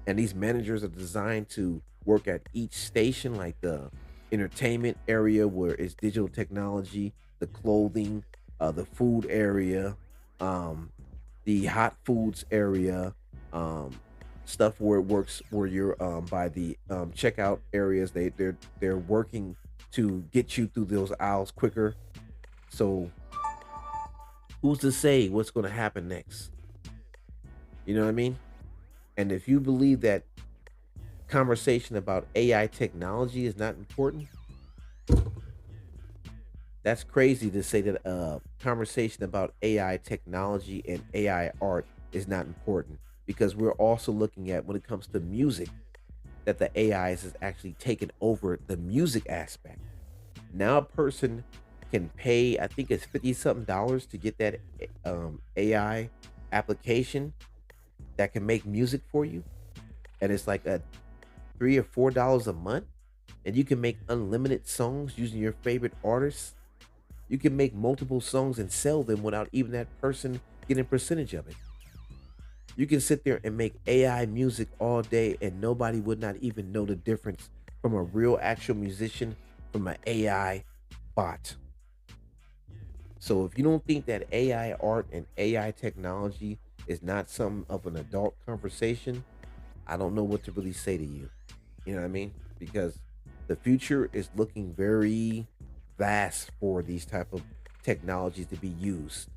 And these managers are designed to work at each station, like the entertainment area where it's digital technology, the clothing, the food area, um, the hot foods area, um, stuff where it works where you're by the checkout areas. They're working to get you through those aisles quicker. So who's to say what's going to happen next? You know what I mean? And if you believe that conversation about AI technology is not important, that's crazy to say that a conversation about AI technology and AI art is not important, because we're also looking at, when it comes to music, that the AIs is actually taking over the music aspect. Now a person can pay, I think it's 50 something dollars to get that AI application that can make music for you. And it's like a $3 or $4 a month. And you can make unlimited songs using your favorite artists. You can make multiple songs and sell them without even that person getting a percentage of it. You can sit there and make AI music all day and nobody would not even know the difference from a real actual musician from an AI bot. So if you don't think that AI art and AI technology is not some of an adult conversation, I don't know what to really say to you. You know what I mean? Because the future is looking very vast for these type of technologies to be used,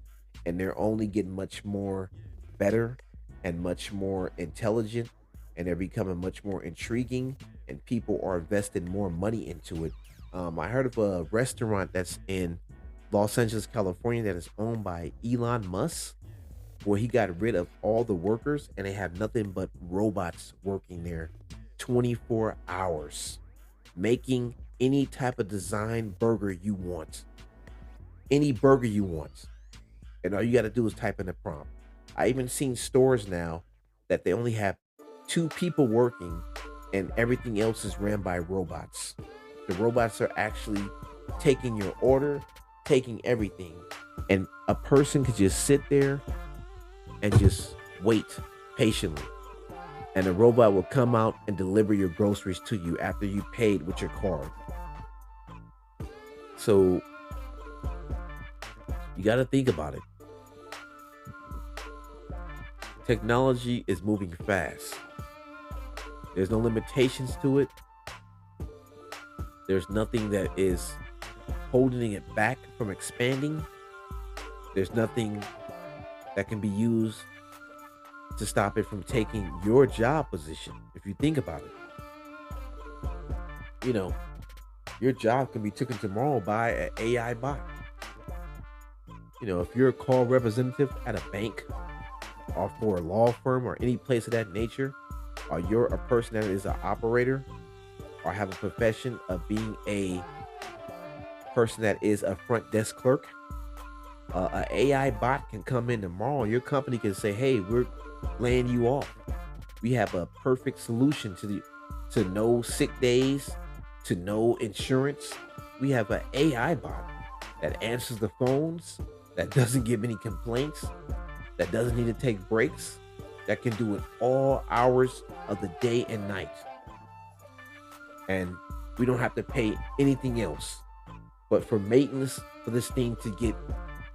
and they're only getting much more better and much more intelligent, and they're becoming much more intriguing, and people are investing more money into it. I heard of a restaurant that's in Los Angeles, California, that is owned by Elon Musk, where he got rid of all the workers and they have nothing but robots working there 24 hours, making any type of design burger you want, any burger you want. And all you got to do is type in the prompt. I even seen stores now that they only have 2 people working and everything else is ran by robots. The robots are actually taking your order, taking everything, and a person could just sit there and just wait patiently, and a robot will come out and deliver your groceries to you after you paid with your card. So you got to think about it. Technology is moving fast. There's no limitations to it. There's nothing that is holding it back from expanding. There's nothing that can be used to stop it from taking your job position. If you think about it, you know, your job can be taken tomorrow by an AI bot. If you're a call representative at a bank or for a law firm or any place of that nature, or you're a person that is an operator or have a profession of being a person that is a front desk clerk, a AI bot can come in tomorrow. Your company can say, "Hey, we're laying you off. We have a perfect solution to no sick days, to no insurance. We have an AI bot that answers the phones, that doesn't give any complaints, that doesn't need to take breaks, that can do it all hours of the day and night. And we don't have to pay anything else but for maintenance for this thing to get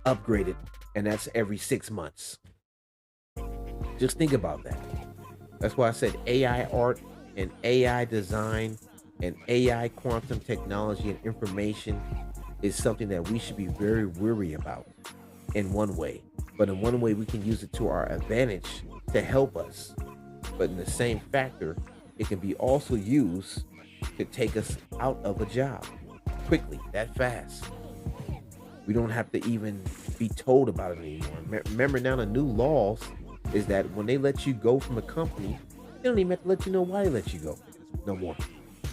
upgraded, and that's every 6 months." Just think about that. That's why I said AI art and AI design and AI quantum technology and information is something that we should be very weary about in one way. But in one way, we can use it to our advantage to help us. But in the same factor, it can be also used to take us out of a job quickly, that fast. We don't have to even be told about it anymore. Remember now, the new laws is that when they let you go from a company, they don't even have to let you know why they let you go no more.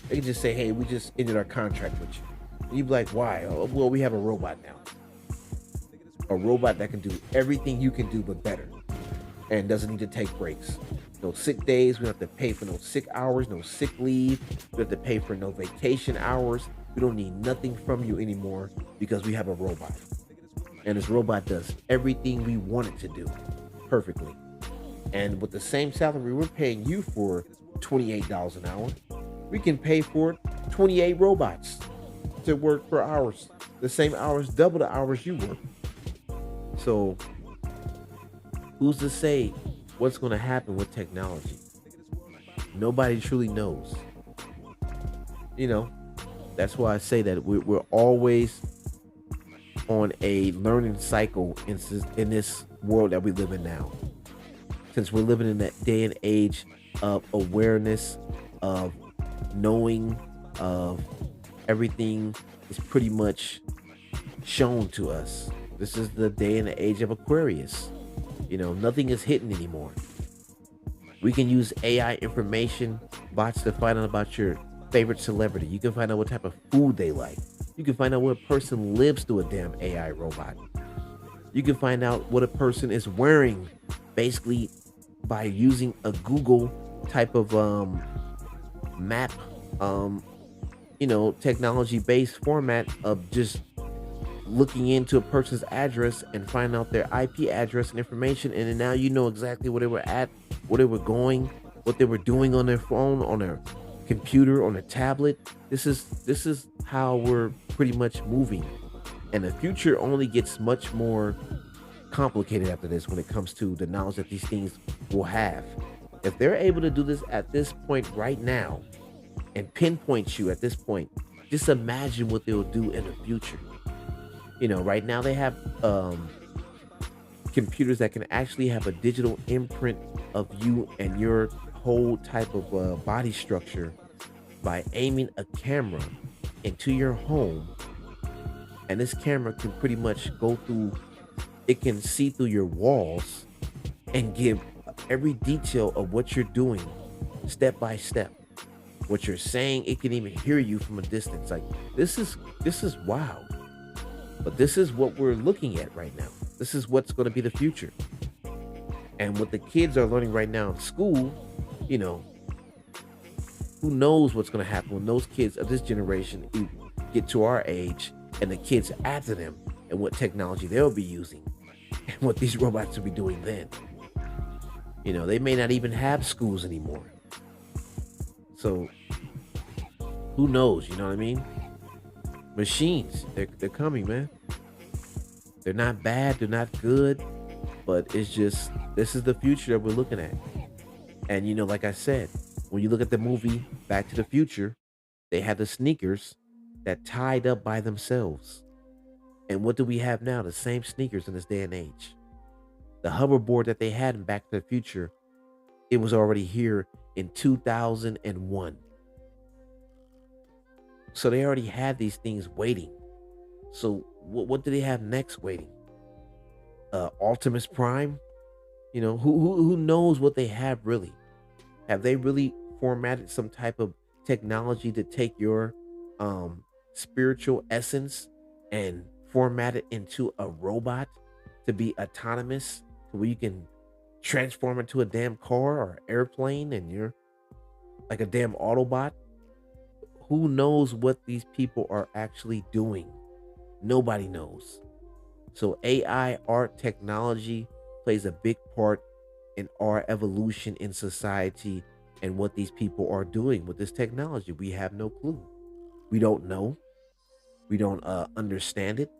They can just say, "Hey, we just ended our contract with you." And you'd be like, "Why?" "Oh, well, we have a robot now. A robot that can do everything you can do, but better. And doesn't need to take breaks. No sick days. We don't have to pay for no sick hours, no sick leave. We don't have to pay for no vacation hours. We don't need nothing from you anymore because we have a robot. And this robot does everything we want it to do perfectly. And with the same salary we're paying you for $28 an hour, we can pay for 28 robots to work for hours. The same hours, double the hours you work. So who's to say what's going to happen with technology? Nobody truly knows. That's why I say that we're always on a learning cycle in this world that we live in now. Since we're living in that day and age of awareness, of knowing, of everything is pretty much shown to us. This is the day and the age of Aquarius. Nothing is hidden anymore. We can use AI information bots to find out about your favorite celebrity. You can find out what type of food they like. You can find out what person lives through a damn AI robot. You can find out what a person is wearing basically by using a Google type of map, technology based format of just looking into a person's address and find out their IP address and information, and then now you know exactly where they were at, where they were going, what they were doing on their phone, on their computer, on a tablet. This is how we're pretty much moving, and the future only gets much more complicated after this when it comes to the knowledge that these things will have. If they're able to do this at this point right now and pinpoint you at this point, just imagine what they'll do in the future. Right now they have computers that can actually have a digital imprint of you and your whole type of body structure by aiming a camera into your home, and this camera can pretty much go through, it can see through your walls and give every detail of what you're doing step by step, what you're saying. It can even hear you from a distance. Like, this is wild. But this is what we're looking at right now. This is what's going to be the future. And what the kids are learning right now in school, who knows what's going to happen when those kids of this generation get to our age and the kids after them and what technology they'll be using and what these robots will be doing then. They may not even have schools anymore. So who knows? You know what I mean? Machines, they're coming, man. They're not bad, they're not good, but it's just this is the future that we're looking at. And like I said, when you look at the movie Back to the Future, they had the sneakers that tied up by themselves. And what do we have now? The same sneakers in this day and age. The hoverboard that they had in Back to the Future, it was already here in 2001. So they already had these things waiting. So what do they have next waiting? Optimus Prime? Who knows what they have really? Have they really formatted some type of technology to take your spiritual essence and format it into a robot to be autonomous, to where you can transform into a damn car or airplane and you're like a damn Autobot? Who knows what these people are actually doing? Nobody knows. So AI, art, technology plays a big part in our evolution in society and what these people are doing with this technology. We have no clue. We don't know. We don't understand it.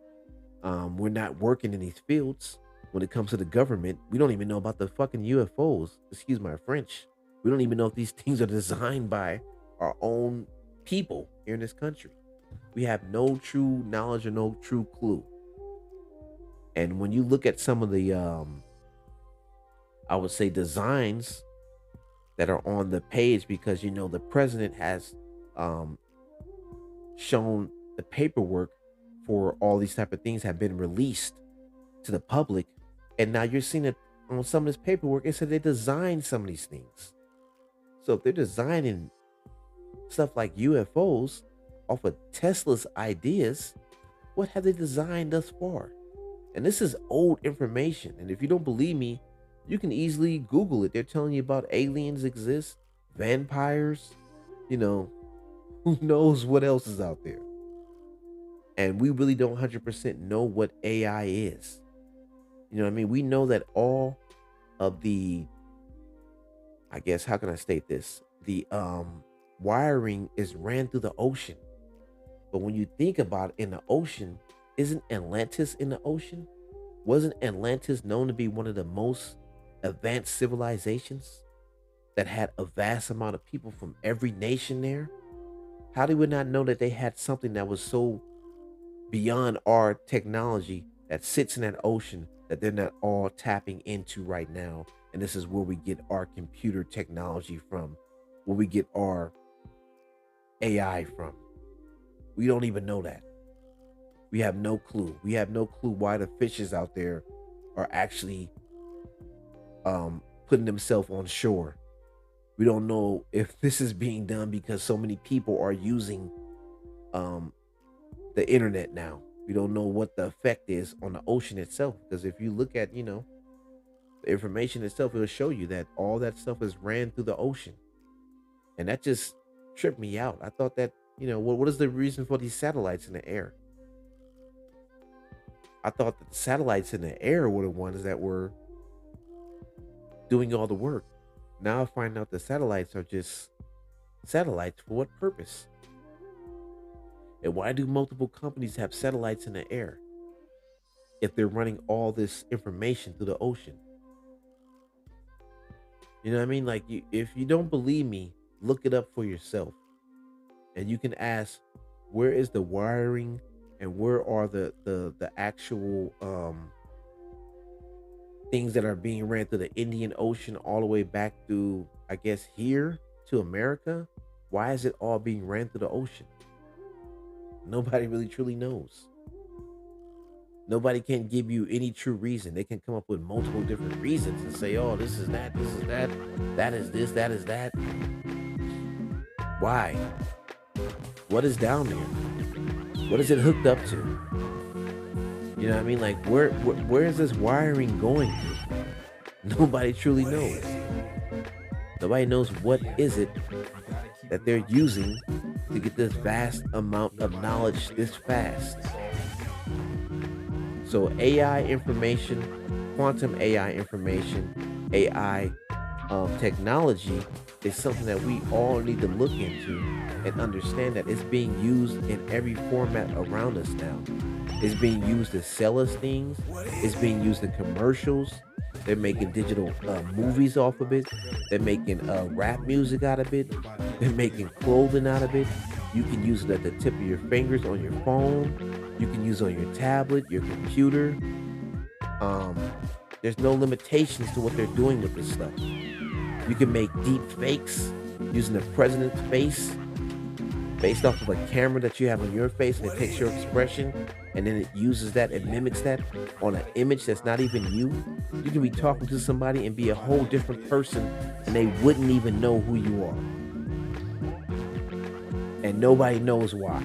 We're not working in these fields. When it comes to the government, we don't even know about the fucking UFOs. Excuse my French. We don't even know if these things are designed by our own people here in this country. We have no true knowledge or no true clue. And when you look at some of the, I would say, designs that are on the page, because the president has shown the paperwork for all these type of things have been released to the public, and now you're seeing it on some of this paperwork. It said they designed some of these things. So if they're designing stuff like UFOs off of Tesla's ideas, what have they designed thus far? And this is old information. And if you don't believe me, you can easily Google it. They're telling you about aliens exist, vampires, who knows what else is out there. And we really don't 100% know what AI is. What I mean? We know that all of the, I guess, how can I state this? The wiring is ran through the ocean. But when you think about it, in the ocean, isn't Atlantis in the ocean? Wasn't Atlantis known to be one of the most advanced civilizations that had a vast amount of people from every nation there? How do we not know that they had something that was so beyond our technology that sits in that ocean that they're not all tapping into right now? And this is where we get our computer technology from, where we get our AI from. We don't even know that. We have no clue. We have no clue why the fishes out there are actually putting themselves on shore. We don't know if this is being done because so many people are using the internet now. We don't know what the effect is on the ocean itself, because if you look at the information itself, it'll show you that all that stuff is ran through the ocean. And that just tripped me out. I thought that what is the reason for these satellites in the air? I thought that the satellites in the air were the ones that were doing all the work. Now I find out the satellites are just satellites. For what purpose? And why do multiple companies have satellites in the air if they're running all this information through the ocean? You know what I mean? Like, if you don't believe me, look it up for yourself. And you can ask, where is the wiring and where are the actual things that are being ran through the Indian Ocean all the way back through, I guess, here to America? Why is it all being ran through the ocean? Nobody really truly knows. Nobody can give you any true reason. They can come up with multiple different reasons and say, oh, this is that, that is this, that is that. Why? What is down there? What is it hooked up to? You know what I mean? Like, where is this wiring going to? Nobody truly knows. Nobody knows what is it that they're using to get this vast amount of knowledge this fast. So AI information, quantum AI information, AI technology is something that we all need to look into and understand that it's being used in every format around us now. It's being used to sell us things. It's being used in commercials. They're making digital movies off of it. They're making rap music out of it. They're making clothing out of it. You can use it at the tip of your fingers on your phone. You can use it on your tablet, your computer. Um, there's no limitations to what they're doing with this stuff. You can make deep fakes using the president's face based off of a camera that you have on your face, and it takes your expression and then it uses that and mimics that on an image that's not even you. You can be talking to somebody and be a whole different person and they wouldn't even know who you are. And nobody knows why.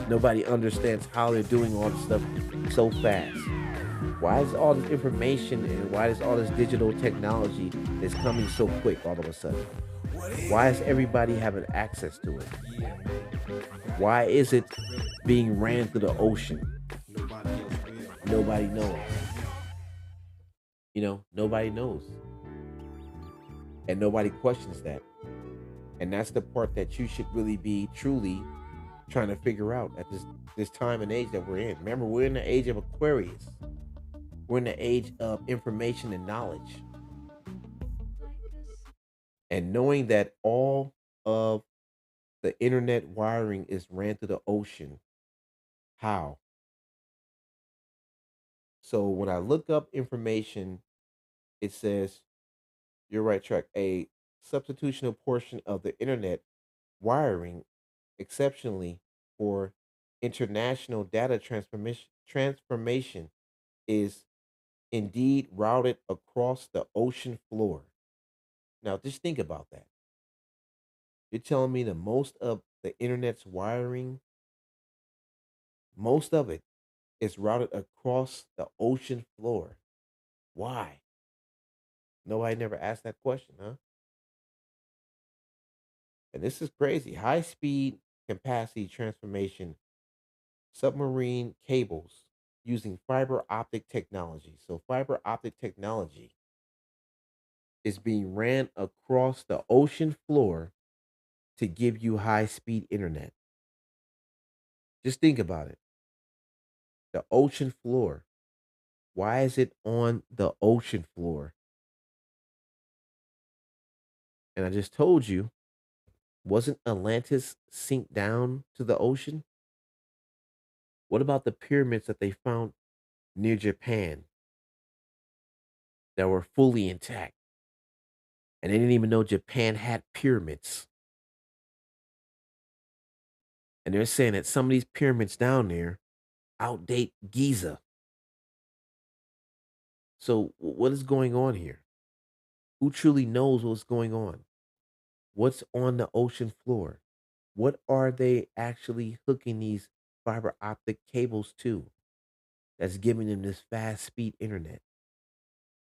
Nobody understands how they're doing all this stuff so fast. Why is all this information and why is all this digital technology is coming so quick all of a sudden? Why is everybody having access to it? Why is it being ran through the ocean? Nobody knows. Nobody knows. And nobody questions that. And that's the part that you should really be truly trying to figure out at this time and age that we're in. Remember, we're in the age of Aquarius. We're in the age of information and knowledge. And knowing that all of the internet wiring is ran through the ocean. How? So when I look up information, it says you're right track. A substitutional portion of the internet wiring, exceptionally for international data transformation, is indeed routed across the ocean floor. Now, just think about that. You're telling me that most of the internet's wiring, most of it is routed across the ocean floor. Why? Nobody never asked that question, huh? And this is crazy. High speed capacity transformation submarine cables using fiber optic technology. So, fiber optic technology is being ran across the ocean floor to give you high speed internet. Just think about it. The ocean floor. Why is it on the ocean floor? And I just told you, wasn't Atlantis sink down to the ocean? What about the pyramids that they found near Japan that were fully intact? And they didn't even know Japan had pyramids. And they're saying that some of these pyramids down there outdate Giza. So, what is going on here? Who truly knows what's going on? What's on the ocean floor? What are they actually hooking these fiber optic cables to that's giving them this fast speed internet?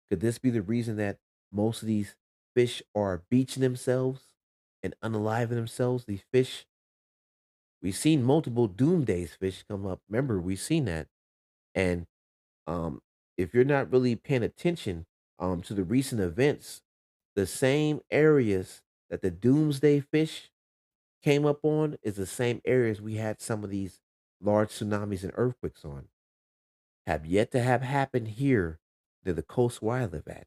Could this be the reason that most of these fish are beaching themselves and unaliving themselves? These fish, we've seen multiple doomsdays fish come up. Remember, we've seen that. And um, if you're not really paying attention to the recent events, the same areas that the doomsday fish came up on is the same areas we had some of these large tsunamis and earthquakes on. Have yet to have happened here to the coast where I live at.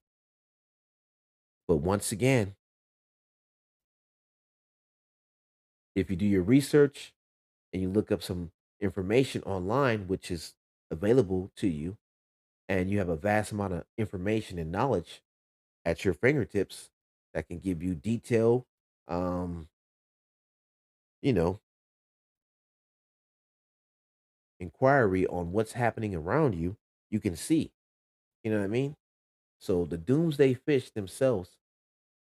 But once again, if you do your research and you look up some information online, which is available to you, and you have a vast amount of information and knowledge at your fingertips that can give you detailed, um, you know, inquiry on what's happening around you, you can see. You know what I mean? So the doomsday fish themselves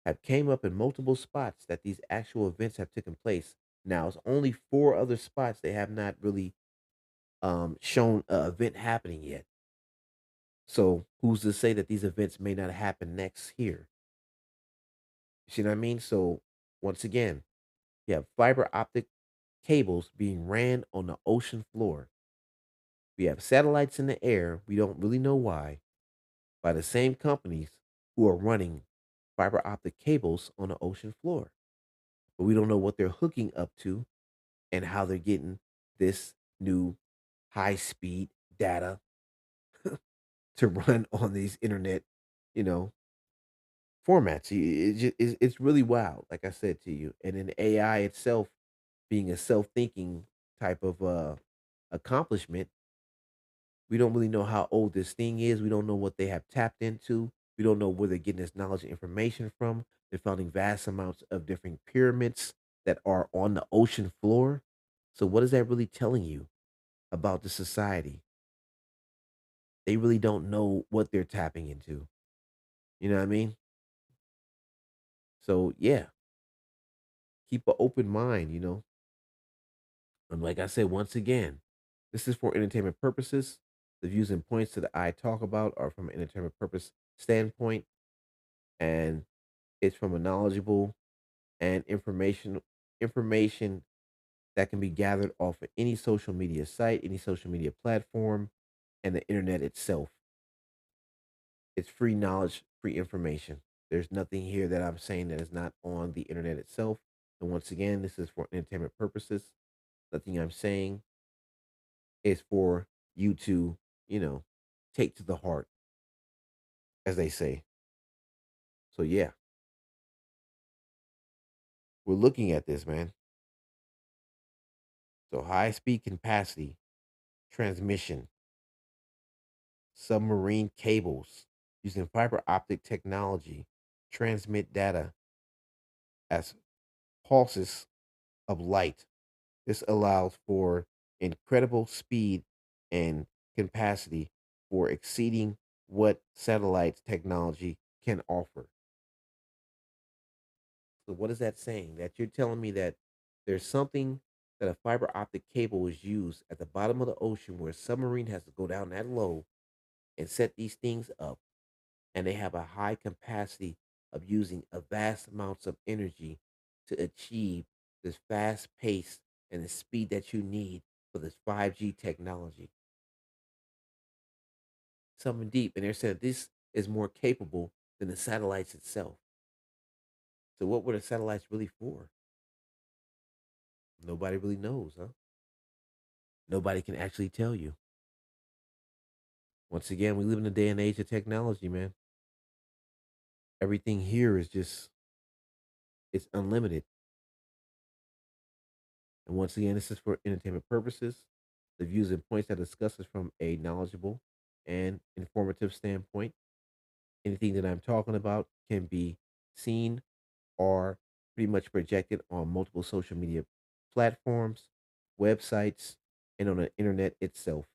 have came up in multiple spots that these actual events have taken place. Now it's only four other spots they have not really shown an event happening yet. So who's to say that these events may not happen next here? You see what I mean? So once again, you have fiber optic cables being ran on the ocean floor. We have satellites in the air. We don't really know why, by the same companies who are running fiber optic cables on the ocean floor. But we don't know what they're hooking up to and how they're getting this new high speed data to run on these internet, you know, formats. It's really wild, like I said to you. And then AI itself being a self thinking type of accomplishment, we don't really know how old this thing is. We don't know what they have tapped into. We don't know where they're getting this knowledge and information from. They're finding vast amounts of different pyramids that are on the ocean floor. So, what is that really telling you about the society? They really don't know what they're tapping into. You know what I mean? So, yeah, keep an open mind, And like I said, once again, this is for entertainment purposes. The views and points that I talk about are from an entertainment purpose standpoint, and it's from a knowledgeable and information that can be gathered off of any social media site, any social media platform, and the internet itself. It's free knowledge, free information. There's nothing here that I'm saying that is not on the internet itself. And once again, this is for entertainment purposes. Nothing I'm saying is for you to, you know, take to the heart, as they say. So yeah, we're looking at this, man. So high speed capacity, transmission, submarine cables using fiber optic technology transmit data as pulses of light. This allows for incredible speed and capacity for exceeding what satellite technology can offer. So what is that saying? That you're telling me that there's something that a fiber optic cable is used at the bottom of the ocean where a submarine has to go down that low and set these things up, and they have a high capacity of using a vast amounts of energy to achieve this fast pace and the speed that you need for this 5G technology. Something deep. And they said this is more capable than the satellites itself. So what were the satellites really for? Nobody really knows, huh? Nobody can actually tell you. Once again, we live in a day and age of technology, man. Everything here is just it's unlimited. And once again, this is for entertainment purposes. The views and points I discuss is from a knowledgeable and informative standpoint. Anything that I'm talking about can be seen or pretty much projected on multiple social media platforms, websites, and on the internet itself.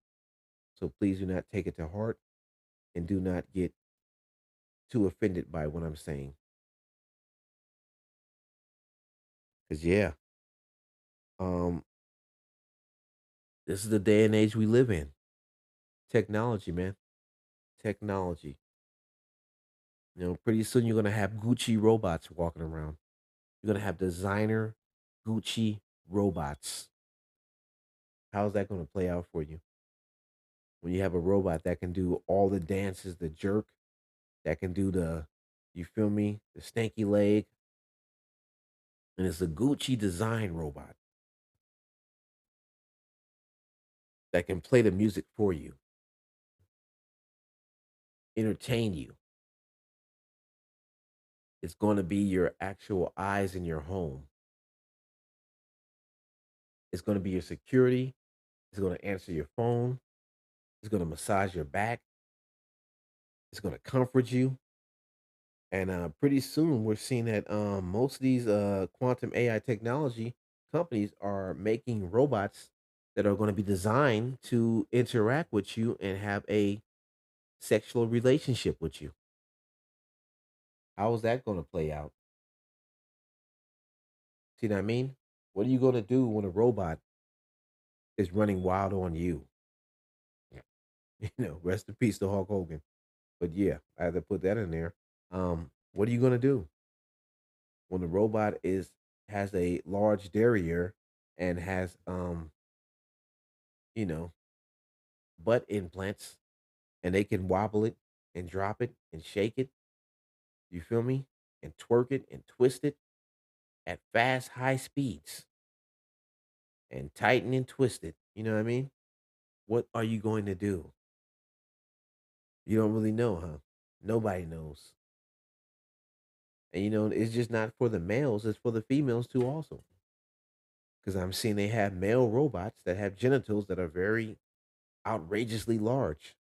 So please do not take it to heart and do not get too offended by what I'm saying. Cause yeah, um, this is the day and age we live in. Technology, man. Technology. Pretty soon you're gonna have Gucci robots walking around. You're gonna have designer Gucci robots. How's that gonna play out for you? When you have a robot that can do all the dances, the jerk, that can do you feel me, the stanky leg, and it's a Gucci design robot that can play the music for you, entertain you. It's going to be your actual eyes in your home. It's going to be your security. It's going to answer your phone. It's going to massage your back. It's going to comfort you. And pretty soon, we're seeing that most of these quantum AI technology companies are making robots that are going to be designed to interact with you and have a sexual relationship with you. How is that going to play out? See what I mean? What are you going to do when a robot is running wild on you? Rest in peace to Hulk Hogan. But yeah, I had to put that in there. What are you going to do when the robot is has a large derriere and has you know butt implants, and they can wobble it and drop it and shake it. You feel me? And twerk it and twist it at fast, high speeds and tighten and twist it. You know what I mean? What are you going to do? You don't really know, huh? Nobody knows. And it's just not for the males, it's for the females too, also. Because I'm seeing they have male robots that have genitals that are very outrageously large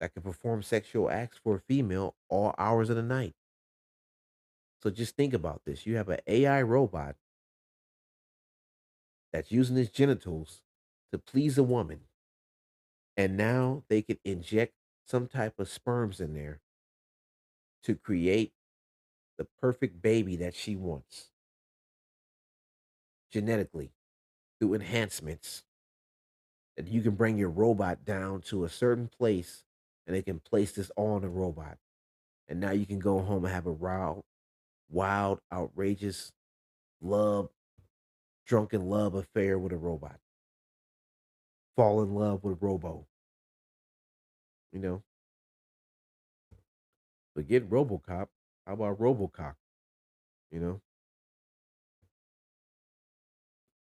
that can perform sexual acts for a female all hours of the night. So just think about this. You have an AI robot that's using its genitals to please a woman, and now they could inject some type of sperms in there to create the perfect baby that she wants genetically through enhancements. That you can bring your robot down to a certain place and they can place this on the robot. And now you can go home and have a wild, outrageous love, drunken love affair with a robot. Fall in love with Robo, you know. Forget Robocop. How about Robocock? You know,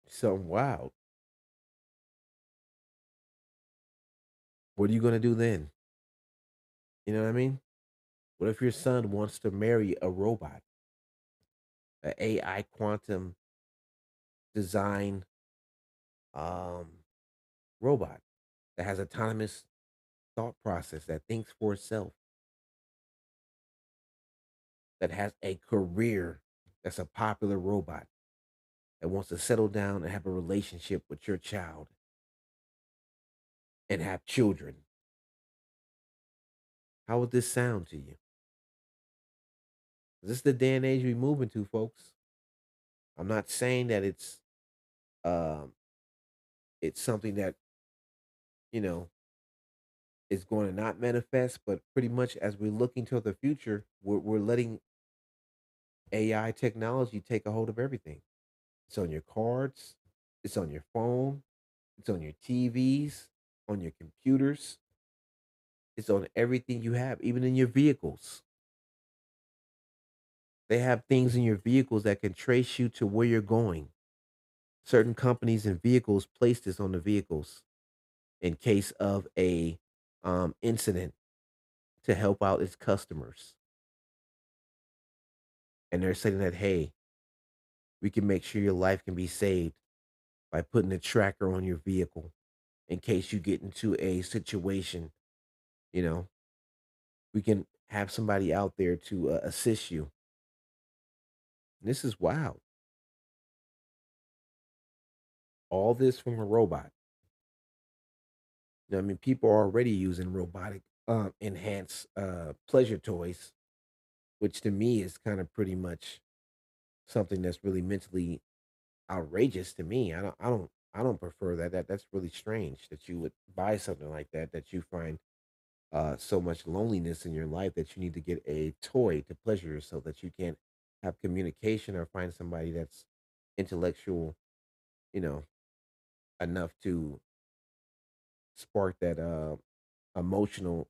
something wild. What are you gonna do then? You know what I mean? What if your son wants to marry a robot, an AI quantum design um, robot that has autonomous thought process, that thinks for itself, that has a career, that's a popular robot, that wants to settle down and have a relationship with your child and have children? How would this sound to you? This is the day and age we move into, folks. I'm not saying that um it's something that you know is going to not manifest, but pretty much as we're looking to the future, we're letting AI technology take a hold of everything. It's on your cards, it's on your phone, it's on your TVs, on your computers, it's on everything you have, even in your vehicles. They have things in your vehicles that can trace you to where you're going. Certain companies and vehicles place this on the vehicles in case of a incident to help out its customers. And they're saying that, hey, we can make sure your life can be saved by putting a tracker on your vehicle in case you get into a situation. You know, we can have somebody out there to assist you. And this is wild. All this from a robot. I mean, people are already using robotic enhanced pleasure toys, which to me is kind of pretty much something that's really mentally outrageous to me. I don't prefer that. That's really strange that you would buy something like that, that you find so much loneliness in your life that you need to get a toy to pleasure yourself, that you can't have communication or find somebody that's intellectual, you know, enough to spark that emotional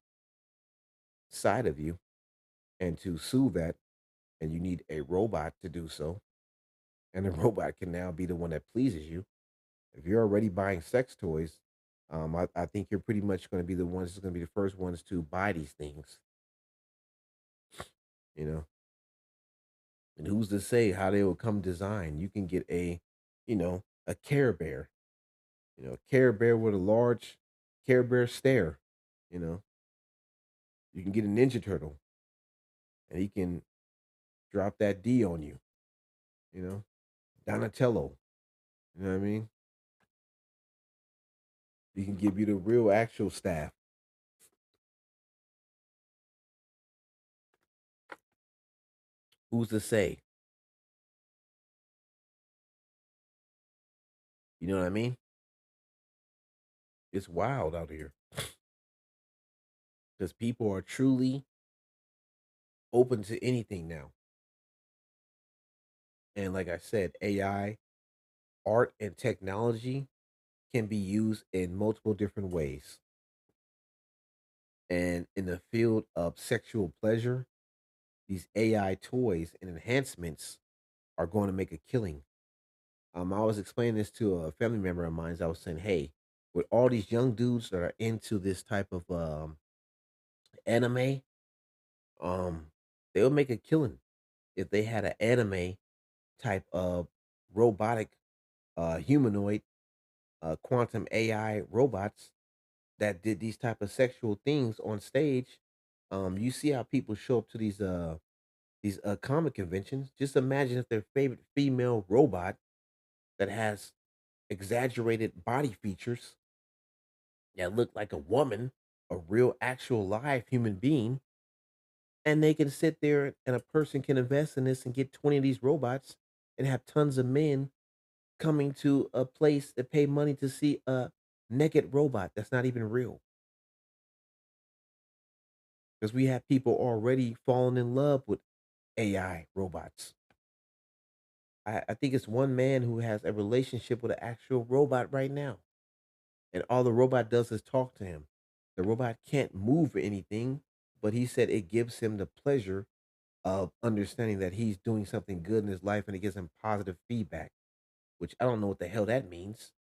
side of you and to soothe that. And you need a robot to do so. And the robot can now be the one that pleases you. If you're already buying sex toys, I think you're pretty much going to be the ones that's going to be the first ones to buy these things, you know. And who's to say how they will come designed? You can get a Care Bear, a Care Bear with a large Care Bear stare, you know. You can get a Ninja Turtle, and he can drop that D on you, you know. Donatello, you know what I mean? He can give you the real actual staff. Who's to say? You know what I mean? It's wild out here because people are truly open to anything now. And like I said, AI, art, and technology can be used in multiple different ways. And in the field of sexual pleasure, these AI toys and enhancements are going to make a killing. I was explaining this to a family member of mine. I was saying, hey, with all these young dudes that are into this type of anime, um, they'll make a killing if they had an anime type of robotic humanoid quantum AI robots that did these type of sexual things on stage. You see how people show up to these comic conventions. Just imagine if their favorite female robot that has exaggerated body features that look like a woman, a real actual live human being, and they can sit there and a person can invest in this and get 20 of these robots and have tons of men coming to a place that pay money to see a naked robot that's not even real. Because we have people already falling in love with AI robots. I think it's one man who has a relationship with an actual robot right now. And all the robot does is talk to him. The robot can't move or anything, but he said it gives him the pleasure of understanding that he's doing something good in his life and it gives him positive feedback, which I don't know what the hell that means.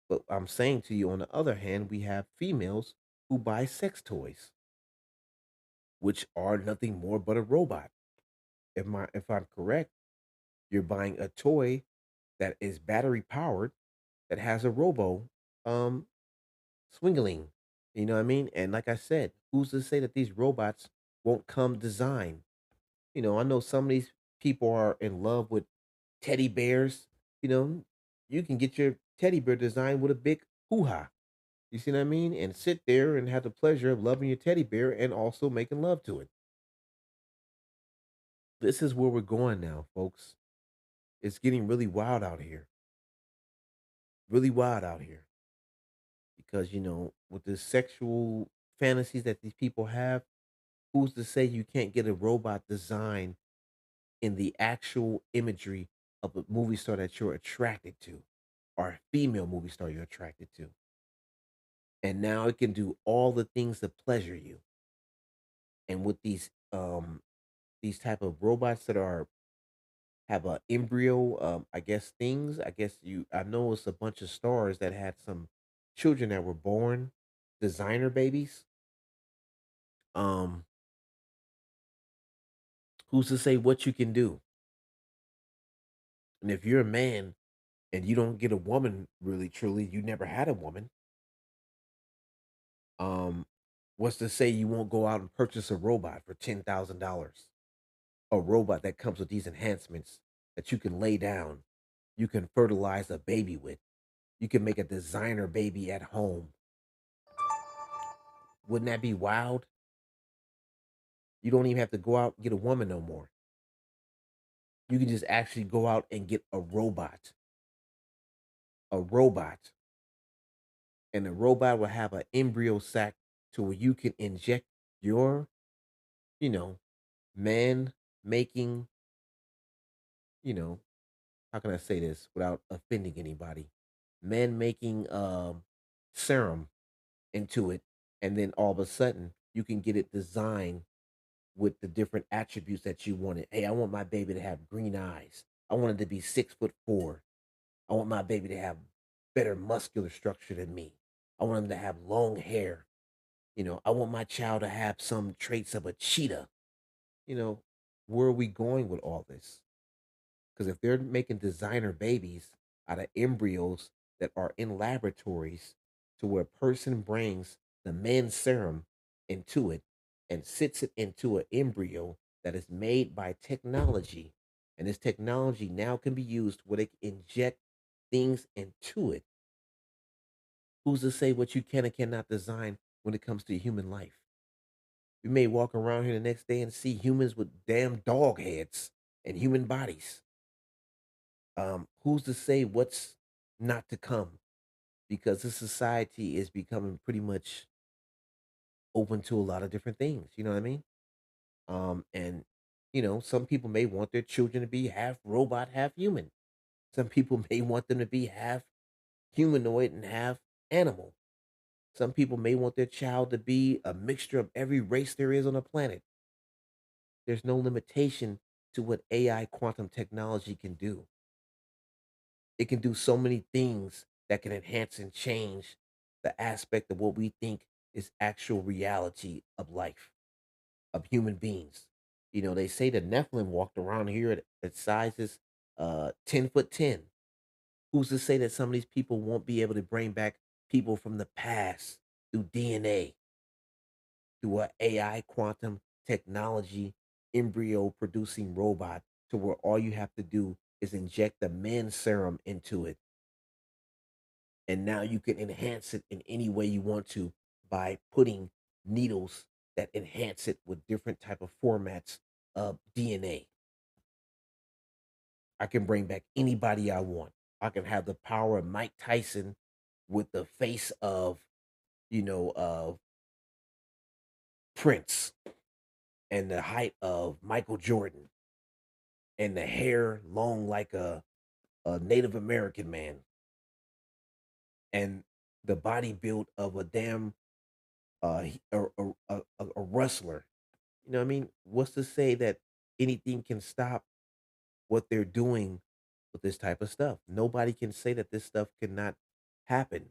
But I'm saying to you, on the other hand, we have females who buy sex toys, which are nothing more but a robot. If I'm correct, you're buying a toy that is battery powered that has a robo um swingling. You know what I mean? And like I said, who's to say that these robots won't come designed? I know some of these people are in love with teddy bears. You know, you can get your teddy bear designed with a big hoo ha. You see what I mean? And sit there and have the pleasure of loving your teddy bear and also making love to it. This is where we're going now, folks. It's getting really wild out here. Really wild out here. Because, with the sexual fantasies that these people have, who's to say you can't get a robot design in the actual imagery of a movie star that you're attracted to or a female movie star you're attracted to? And now it can do all the things to pleasure you. And with these type of robots that are have a embryo I guess things, I know it's a bunch of stars that had some children that were born designer babies. um who's to say what you can do? And if you're a man and you don't get a woman, really truly you never had a woman, um what's to say you won't go out and purchase a robot for $10,000? A robot that comes with these enhancements that you can lay down, you can fertilize a baby with, you can make a designer baby at home. Wouldn't that be wild? You don't even have to go out and get a woman no more. You can just actually go out and get a robot, and the robot will have an embryo sac to where you can inject your, you know, man making, you know, how can I say this without offending anybody? Man making serum into it, and then all of a sudden you can get it designed with the different attributes that you wanted. Hey, I want my baby to have green eyes. I want it to be 6'4". I want my baby to have better muscular structure than me. I want him to have long hair. I want my child to have some traits of a cheetah. You know, where are we going with all this? Because if they're making designer babies out of embryos that are in laboratories to where a person brings the man's serum into it and sits it into an embryo that is made by technology, and this technology now can be used where they can inject things into it. Who's to say what you can and cannot design when it comes to human life? We may walk around here the next day and see humans with damn dog heads and human bodies. Who's to say what's not to come? Because this society is becoming pretty much open to a lot of different things. You know what I mean? And some people may want their children to be half robot, half human. Some people may want them to be half humanoid and half animal. Some people may want their child to be a mixture of every race there is on the planet. There's no limitation to what AI quantum technology can do. It can do so many things that can enhance and change the aspect of what we think is actual reality of life, of human beings. You know, they say the Nephilim walked around here at sizes 10 foot 10. Who's to say that some of these people won't be able to bring back people from the past through DNA, through a AI quantum technology embryo producing robot to where all you have to do is inject the men serum into it, and now you can enhance it in any way you want to by putting needles that enhance it with different type of formats of DNA. I can bring back anybody I want. I can have the power of Mike Tyson with the face of, of Prince, and the height of Michael Jordan, and the hair long like a Native American man, and the body build of a damn a wrestler. You know what I mean? What's to say that anything can stop what they're doing with this type of stuff? Nobody can say that this stuff cannot happen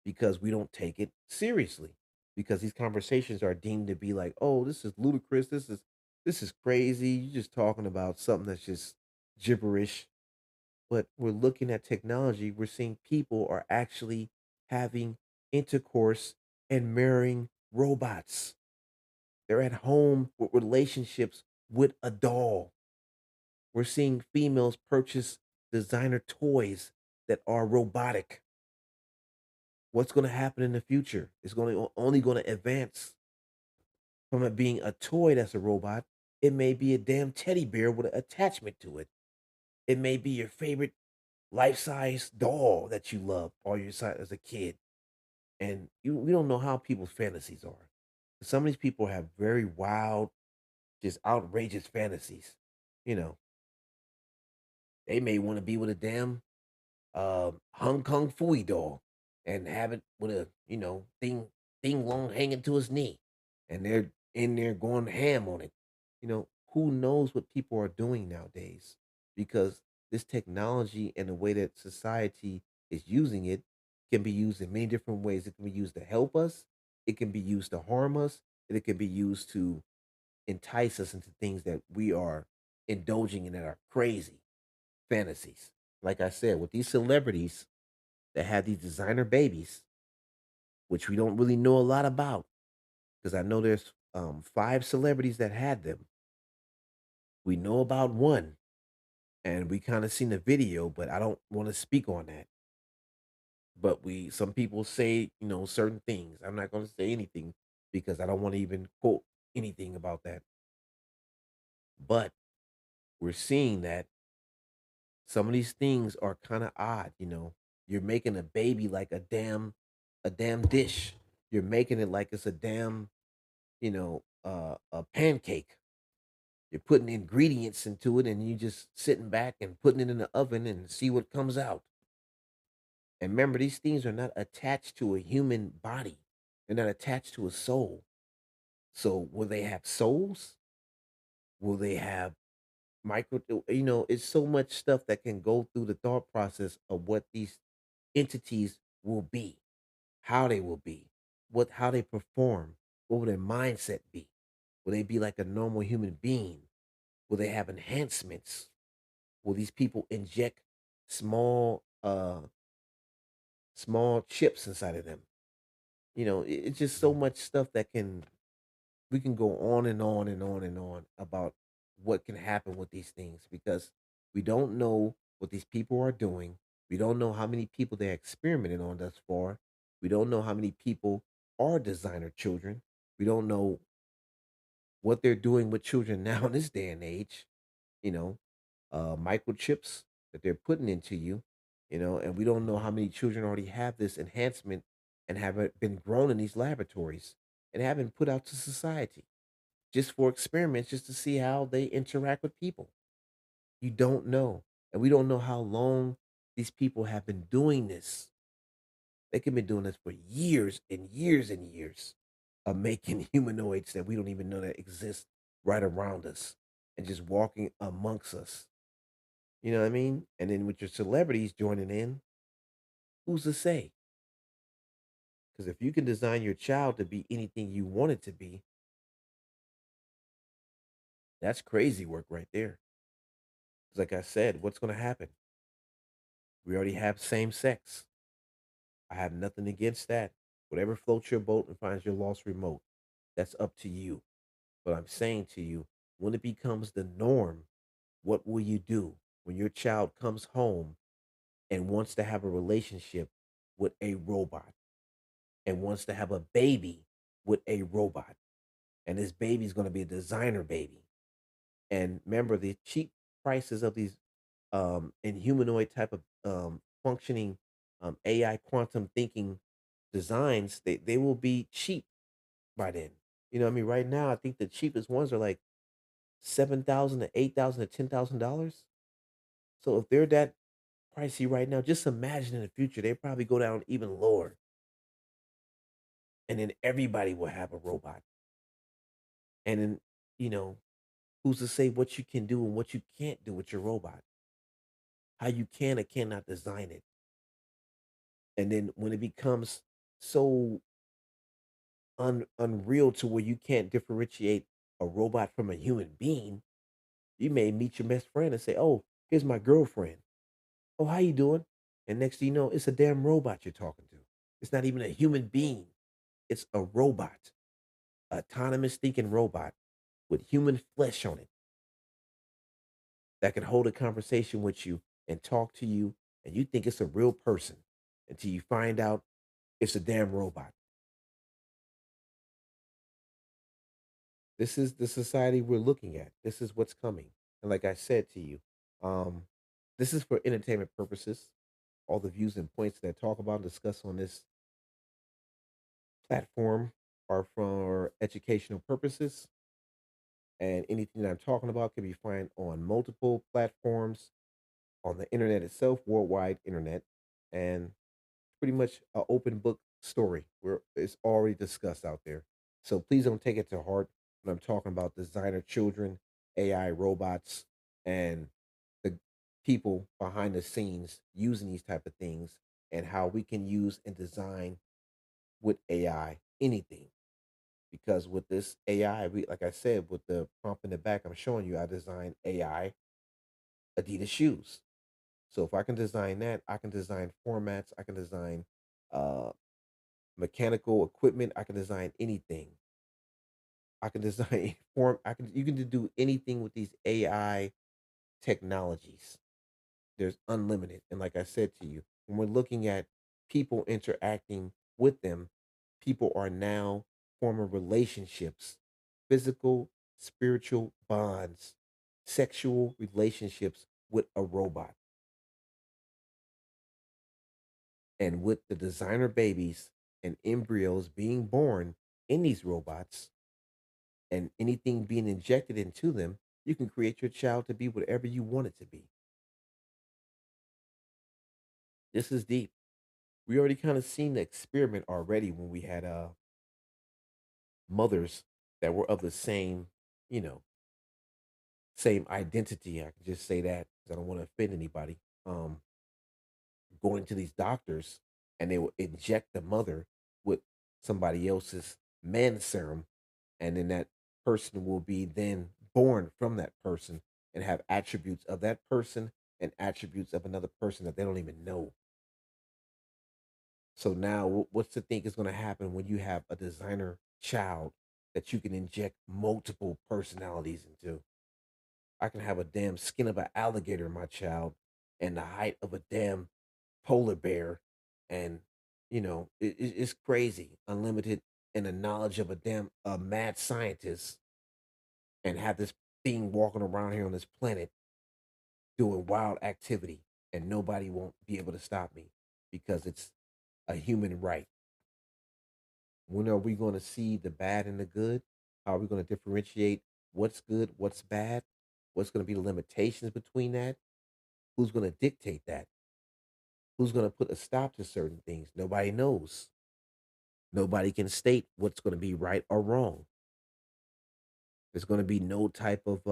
because we don't take it seriously. Because these conversations are deemed to be like, oh, this is ludicrous. This is crazy. You're just talking about something that's just gibberish. But we're looking at technology. We're seeing people are actually having intercourse and marrying robots. They're at home with relationships with a doll. We're seeing females purchase designer toys that are robotic. What's going to happen in the future? It's only going to advance from it being a toy that's a robot. It may be a damn teddy bear with an attachment to it. It may be your favorite life-size doll that you love all your side as a kid. And we don't know how people's fantasies are. Some of these people have very wild, just outrageous fantasies. You know, they may want to be with a damn Hong Kong Fooey doll and have it with a thing long hanging to his knee, and they're in there going ham on it. Who knows what people are doing nowadays? Because this technology and the way that society is using it can be used in many different ways. It can be used to help us. It can be used to harm us, and it can be used to entice us into things that we are indulging in that are crazy fantasies. Like I said, with these celebrities that have these designer babies, which we don't really know a lot about, because I know there's five celebrities that had them. We know about one, and we kind of seen the video, but I don't want to speak on that. But some people say, certain things. I'm not going to say anything because I don't want to even quote anything about that. But we're seeing that some of these things are kind of odd. You're making a baby like a damn dish. You're making it like it's a damn, a pancake. You're putting ingredients into it, and you just sitting back and putting it in the oven and see what comes out. And remember, these things are not attached to a human body. They're not attached to a soul. So will they have souls? Will they have micro? It's so much stuff that can go through the thought process of what these entities will be, how they will be, how they perform, what will their mindset be? Will they be like a normal human being? Will they have enhancements? Will these people inject small small chips inside of them? It's just so much stuff that can we can go on and on and on and on about what can happen with these things because we don't know what these people are doing. We don't know how many people they're experimenting on thus far. We don't know how many people are designer children. We don't know what they're doing with children now in this day and age. you know, Microchips that they're putting into you, and we don't know how many children already have this enhancement and haven't been grown in these laboratories and haven't put out to society just for experiments, just to see how they interact with people. You don't know. And we don't know how long these people have been doing this. They could be doing this for years and years and years of making humanoids that we don't even know that exist right around us and just walking amongst us. You know what I mean? And then with your celebrities joining in, who's to say? Because if you can design your child to be anything you want it to be, that's crazy work right there. 'Cause like I said, what's going to happen? We already have same sex. I have nothing against that. Whatever floats your boat and finds your lost remote, that's up to you. But I'm saying to you, when it becomes the norm, what will you do when your child comes home and wants to have a relationship with a robot and wants to have a baby with a robot? And this baby's going to be a designer baby. And remember, the cheap prices of these and humanoid type of functioning AI quantum thinking designs, they will be cheap by then. You know what I mean? Right now, I think the cheapest ones are like 7,000 to 8,000 to $10,000. So if they're that pricey right now, just imagine in the future they probably go down even lower, and then everybody will have a robot. And then you know who's to say what you can do and what you can't do with your robot? How you can or cannot design it? And then when it becomes so unreal to where you can't differentiate a robot from a human being, you may meet your best friend and say, "Oh, here's my girlfriend. Oh, how you doing?" And next thing you know, it's a damn robot you're talking to. It's not even a human being. It's a robot, autonomous thinking robot with human flesh on it that can hold a conversation with you and talk to you, and you think it's a real person until you find out it's a damn robot. This is the society we're looking at. This is what's coming. And like I said to you, um, this is for entertainment purposes. All the views and points that I talk about and discuss on this platform are for educational purposes. And anything that I'm talking about can be found on multiple platforms on the internet itself, worldwide internet, and pretty much an open book story where it's already discussed out there. So please don't take it to heart when I'm talking about designer children, AI robots, and the people behind the scenes using these type of things and how we can use and design with AI anything. Because with this AI, we like I said, with the prompt in the back, I'm showing you I designed AI Adidas shoes. So if I can design that, I can design formats, I can design uh mechanical equipment, I can design anything. I can design form I can you can do anything with these AI technologies. There's unlimited. And like I said to you, when we're looking at people interacting with them, people are now forming relationships, physical, spiritual bonds, sexual relationships with a robot. And with the designer babies and embryos being born in these robots and anything being injected into them, you can create your child to be whatever you want it to be. This is deep. We already kind of seen the experiment already when we had mothers that were of the same, you know, same identity. I can just say that because I don't want to offend anybody. Um, Going to these doctors and they will inject the mother with somebody else's man serum, and then that person will be then born from that person and have attributes of that person and attributes of another person that they don't even know. So now, what's to think is going to happen when you have a designer child that you can inject multiple personalities into? I can have a damn skin of an alligator in my child and the height of a damn polar bear, and it's crazy. Unlimited and the knowledge of a damn mad scientist, and have this thing walking around here on this planet doing wild activity, and nobody won't be able to stop me because it's a human right. When are we going to see the bad and the good? How are we going to differentiate what's good, what's bad? What's going to be the limitations between that? Who's going to dictate that? Who's going to put a stop to certain things? Nobody knows. Nobody can state what's going to be right or wrong. There's going to be no type of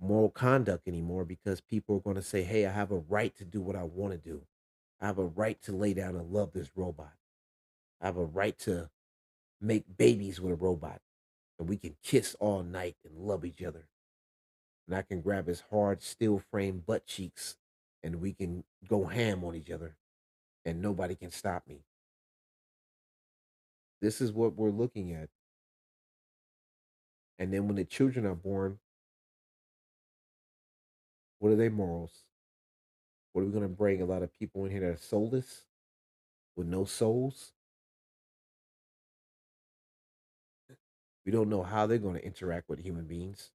moral conduct anymore because people are going to say, hey, I have a right to do what I want to do. I have a right to lay down and love this robot. I have a right to make babies with a robot. And we can kiss all night and love each other. And I can grab his hard steel frame butt cheeks and we can go ham on each other and nobody can stop me. This is what we're looking at. And then when the children are born, what are their morals? What are we going to bring? A lot of people in here that are soulless with no souls. We don't know how they're going to interact with human beings,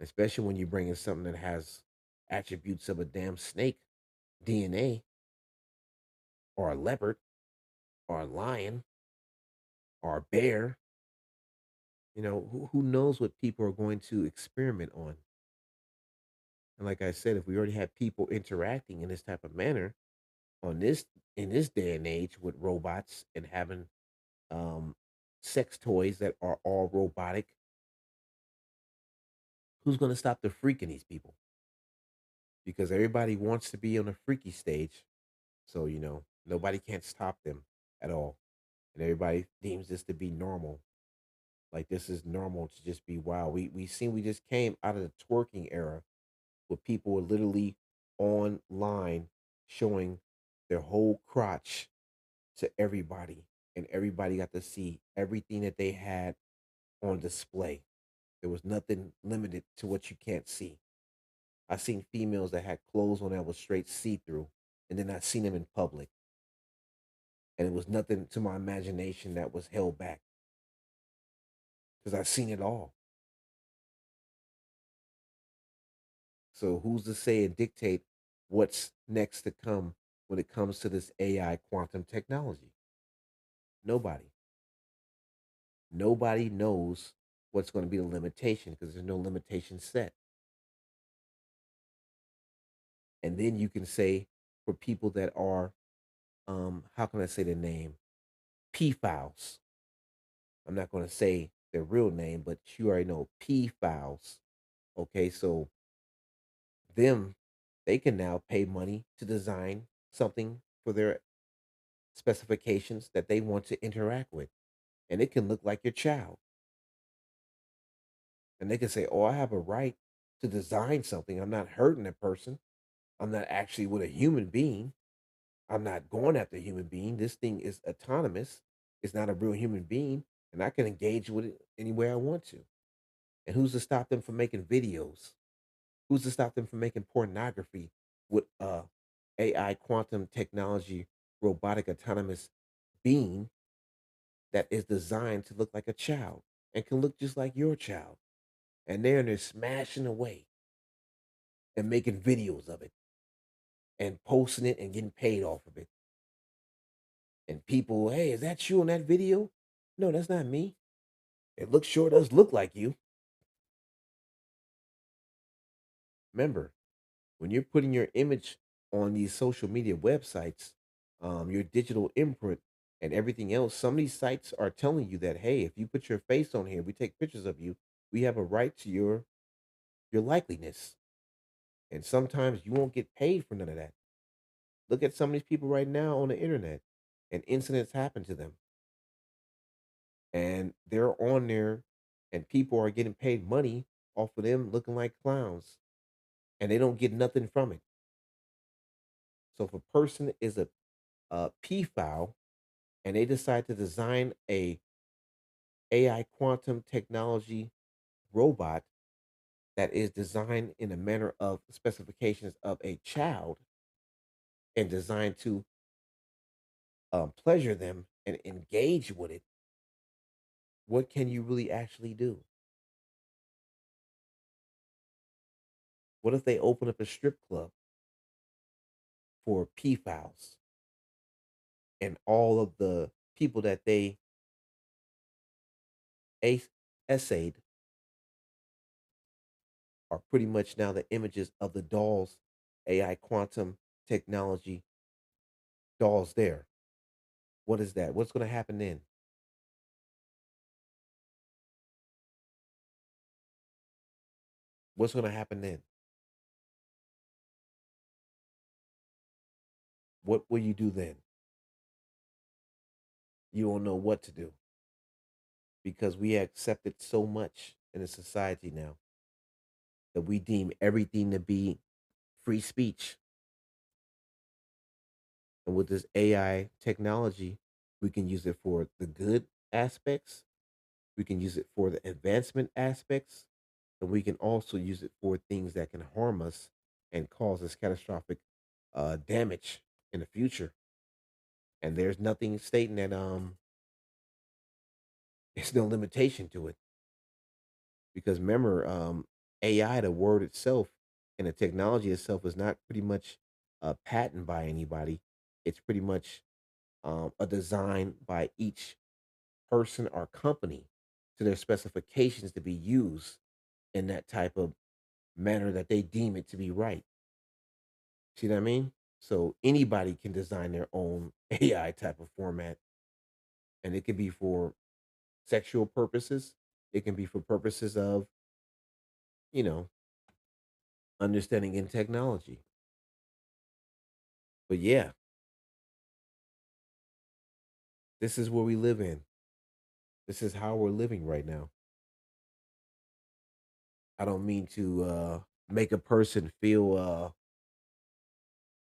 especially when you bring in something that has attributes of a damn snake DNA or a leopard or a lion or a bear. Who knows what people are going to experiment on? And like I said, if we already have people interacting in this type of manner on this in this day and age with robots and having um, sex toys that are all robotic, who's going to stop the freak in these people? Because everybody wants to be on the freaky stage, so nobody can't stop them at all, and everybody deems this to be normal. Like this is normal to just be wild. We just came out of the twerking era where people were literally online showing their whole crotch to everybody, and everybody got to see everything that they had on display. There was nothing limited to what you can't see. I seen females that had clothes on that was straight see through, and then I seen them in public, and it was nothing to my imagination that was held back because I seen it all. So who's to say and dictate what's next to come when it comes to this AI quantum technology? Nobody. Nobody knows what's going to be the limitation because there's no limitation set. And then you can say for people that are, how can I say the name? P files. I'm not going to say their real name, but you already know P files. Okay, so them, they can now pay money to design something for their specifications that they want to interact with. And it can look like your child. And they can say, oh, I have a right to design something. I'm not hurting a person. I'm not actually with a human being. I'm not going after a human being. This thing is autonomous. It's not a real human being. And I can engage with it any way I want to. And who's to stop them from making videos? Who's to stop them from making pornography with AI quantum technology, robotic autonomous being that is designed to look like a child and can look just like your child? And they're in there smashing away and making videos of it and posting it and getting paid off of it. And people, hey, is that you in that video? No, that's not me. It looks sure does look like you. Remember, when you're putting your image on these social media websites, your digital imprint and everything else, some of these sites are telling you that, hey, if you put your face on here, we take pictures of you, we have a right to your likeliness. And sometimes you won't get paid for none of that. Look at some of these people right now on the internet, and incidents happen to them, and they're on there, and people are getting paid money off of them looking like clowns, and they don't get nothing from it. So if a person is a P file and they decide to design a AI quantum technology robot that is designed in a manner of specifications of a child and designed to pleasure them and engage with it, what can you really actually do? What if they open up a strip club for P files and all of the people that they essayed are pretty much now the images of the dolls AI quantum technology dolls there. What is that? What's going to happen then? What's going to happen then? What will you do then? You don't know what to do because we accept it so much in a society now that we deem everything to be free speech. And with this AI technology, we can use it for the good aspects, we can use it for the advancement aspects, and we can also use it for things that can harm us and cause us catastrophic damage in the future. And there's nothing stating that there's no limitation to it because remember, AI, the word itself and the technology itself is not pretty much patented by anybody. It's pretty much a design by each person or company to their specifications to be used in that type of manner that they deem it to be right. See what I mean? So anybody can design their own AI type of format, and it can be for sexual purposes. It can be for purposes of, you know, understanding in technology. But yeah, this is where we live in. This is how we're living right now. I don't mean to make a person feel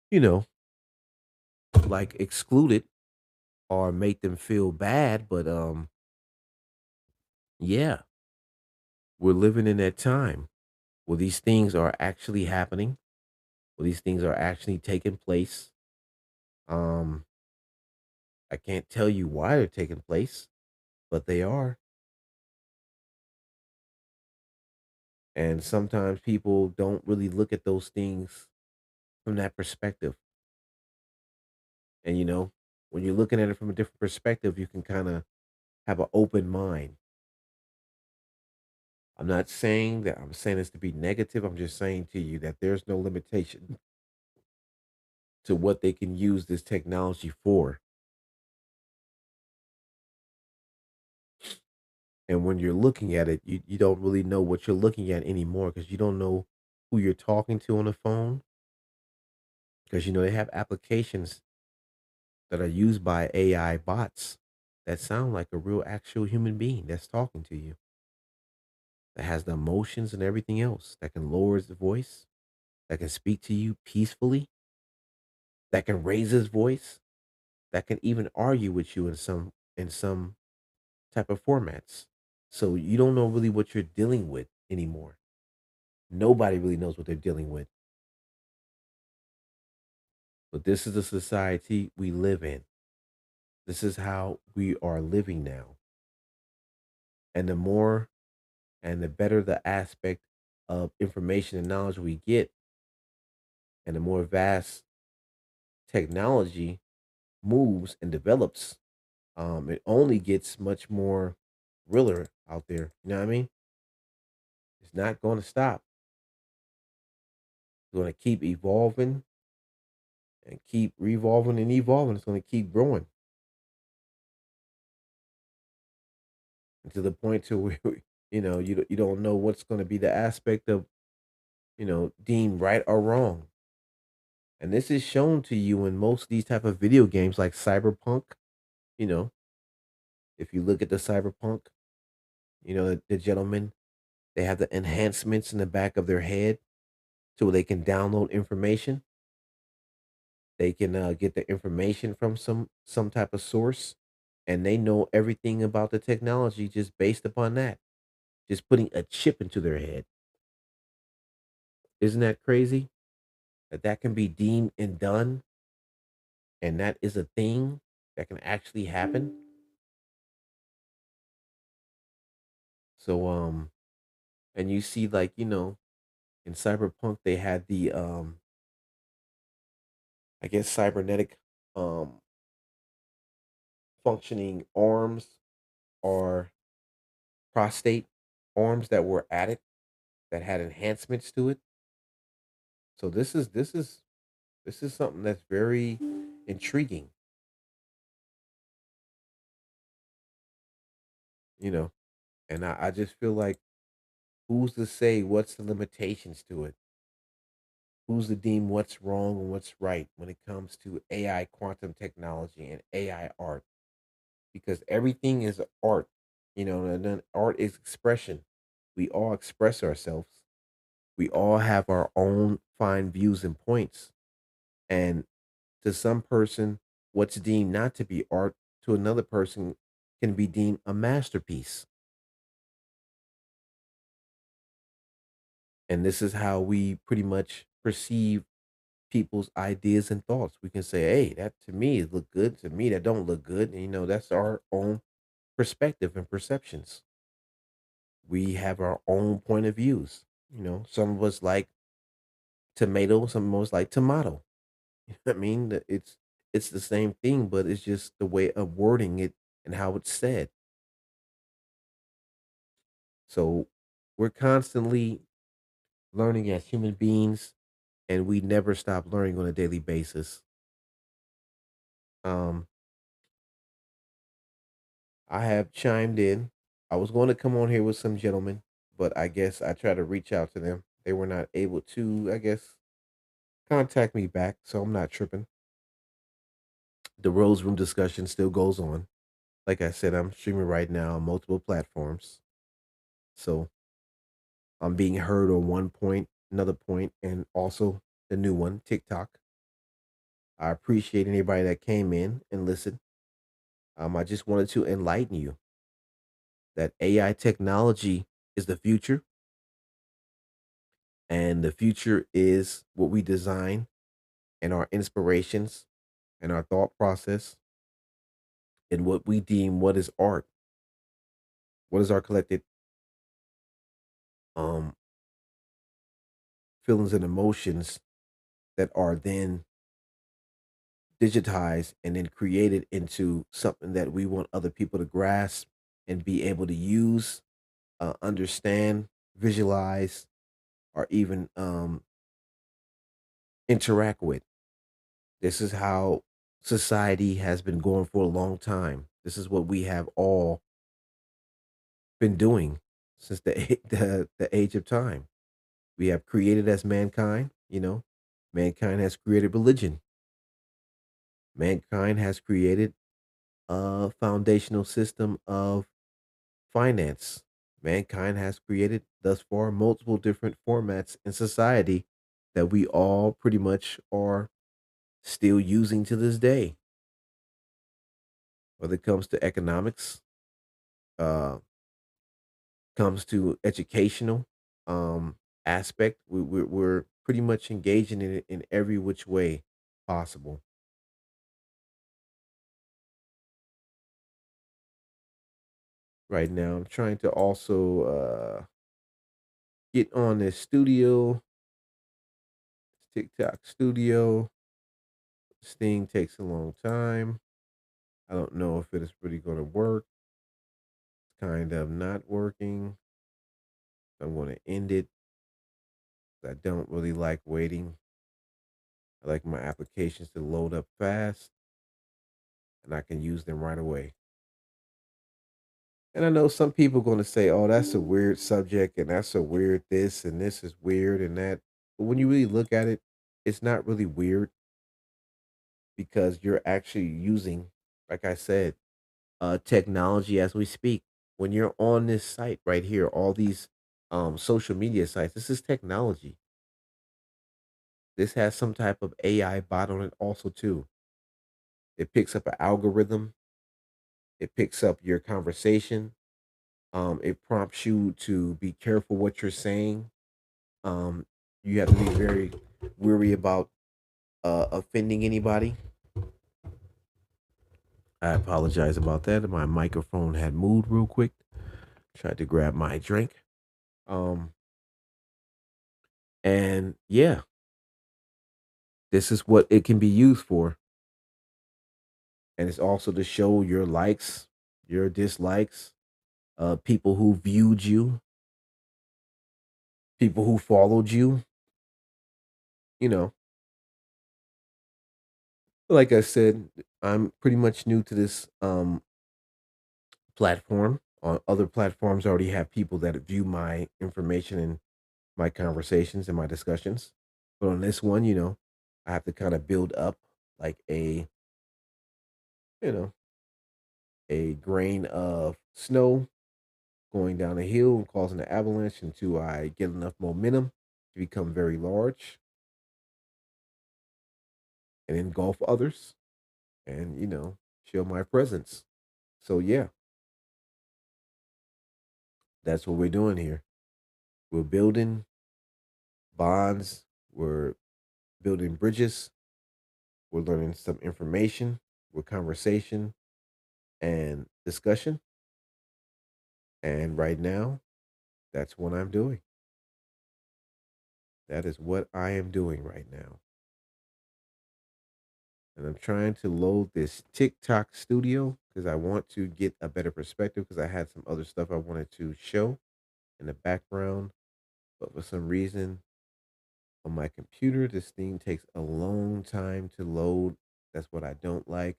you know, like excluded or make them feel bad, but yeah, we're living in that time where these things are actually happening, where these things are actually taking place. Um I can't tell you why they're taking place, but they are. And sometimes people don't really look at those things from that perspective. And when you're looking at it from a different perspective, you can kind of have an open mind. I'm not saying that I'm saying this to be negative. I'm just saying to you that there's no limitation to what they can use this technology for. And when you're looking at it, you don't really know what you're looking at anymore because you don't know who you're talking to on the phone. Because they have applications that are used by AI bots that sound like a real actual human being that's talking to you, that has the emotions and everything else, that can lower his voice, that can speak to you peacefully, that can raise his voice, that can even argue with you in some type of formats. So you don't know really what you're dealing with anymore. Nobody really knows what they're dealing with. But this is the society we live in. This is how we are living now. And the more and the better the aspect of information and knowledge we get, and the more vast technology moves and develops, it only gets much more realer out there. You know what I mean? It's not going to stop. It's going to keep evolving and keep revolving and evolving. It's going to keep growing and to the point to where you don't know what's going to be the aspect of deemed right or wrong. And this is shown to you in most of these type of video games like Cyberpunk. You know, if you look at the Cyberpunk, the gentlemen, they have the enhancements in the back of their head so they can download information. They can get the information from some type of source, and they know everything about the technology just based upon that. Just putting a chip into their head. Isn't that crazy? That can be deemed and done, and that is a thing that can actually happen. So and you see, like, in Cyberpunk they had the I guess cybernetic um functioning arms or prostate arms that were added that had enhancements to it. So this is This is something that's very intriguing, you know. And I just feel like who's to say what's the limitations to it? Who's to deem what's wrong and what's right when it comes to AI, quantum technology, and AI art? Because everything is art, and then art is expression. We all express ourselves. We all have our own fine views and points. And to some person, what's deemed not to be art to another person can be deemed a masterpiece. And this is how we pretty much perceive people's ideas and thoughts. We can say, hey, that to me look good. To me, that don't look good. And, that's our own perspective and perceptions. We have our own point of views. Some of us like tomato, some of us like tomato. You know what I mean? It's the same thing, but it's just the way of wording it and how it's said. So we're constantly learning as human beings, and we never stop learning on a daily basis. Um, I have chimed in. I was going to come on here with some gentlemen, but I guess I tried to reach out to them. They were not able to, I guess, contact me back, so I'm not tripping. The Rose Room discussion still goes on. Like I said, I'm streaming right now on multiple platforms. So I'm being heard on one point, another point, and also the new one, TikTok. I appreciate anybody that came in and listened. I just wanted to enlighten you that AI technology is the future, and the future is what we design and our inspirations and our thought process and what we deem what is art. What is our collected um, feelings and emotions that are then digitized and then created into something that we want other people to grasp and be able to use, understand, visualize, or even interact with. This is how society has been going for a long time. This is what we have all been doing since the age of time. We have created as mankind. Mankind has created religion. Mankind has created a foundational system of finance. Mankind has created thus far multiple different formats in society that we all pretty much are still using to this day. Whether it comes to economics, uh, comes to educational aspect, we're pretty much engaging in it in every which way possible. Right now, I'm trying to also get on this studio, TikTok studio. This thing takes a long time. I don't know if it is really going to work. It's kind of not working. I'm going to end it. I don't really like waiting. I like my applications to load up fast and I can use them right away. And I know some people going to say, oh, that's a weird subject and that's a weird this and this is weird and that. But when you really look at it, it's not really weird because you're actually using, like I said, technology as we speak. When you're on this site right here, all these social media sites, this is technology. This has some type of AI bot on it also too. It picks up an algorithm. It picks up your conversation. It prompts you to be careful what you're saying. Um, you have to be very weary about offending anybody. I apologize about that. My microphone had moved real quick. Tried to grab my drink. Um, and yeah, this is what it can be used for. And it's also to show your likes, your dislikes, people who viewed you, people who followed you, you know. Like I said, I'm pretty much new to this platform. On other platforms, I already have people that view my information and my conversations and my discussions. But on this one, I have to kind of build up like you know, a grain of snow going down a hill and causing an avalanche until I get enough momentum to become very large and engulf others and, show my presence. So, yeah, that's what we're doing here. We're building bonds, we're building bridges, we're learning some information, we're conversation and discussion. And right now, that's what I'm doing. That is what I am doing right now. And I'm trying to load this TikTok studio because I want to get a better perspective because I had some other stuff I wanted to show in the background. But for some reason on my computer, this thing takes a long time to load. That's what I don't like.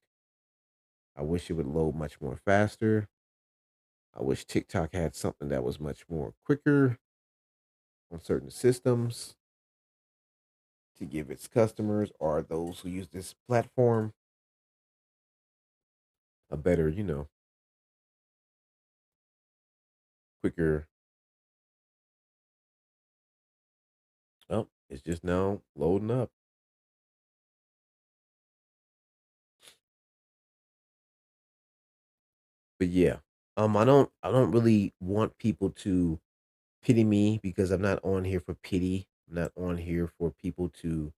I wish it would load much more faster. I wish TikTok had something that was much more quicker on certain systems to give its customers or those who use this platform a better, quicker. Oh, it's just now loading up. But yeah, I don't really want people to pity me because I'm not on here for pity. I'm not on here for people to.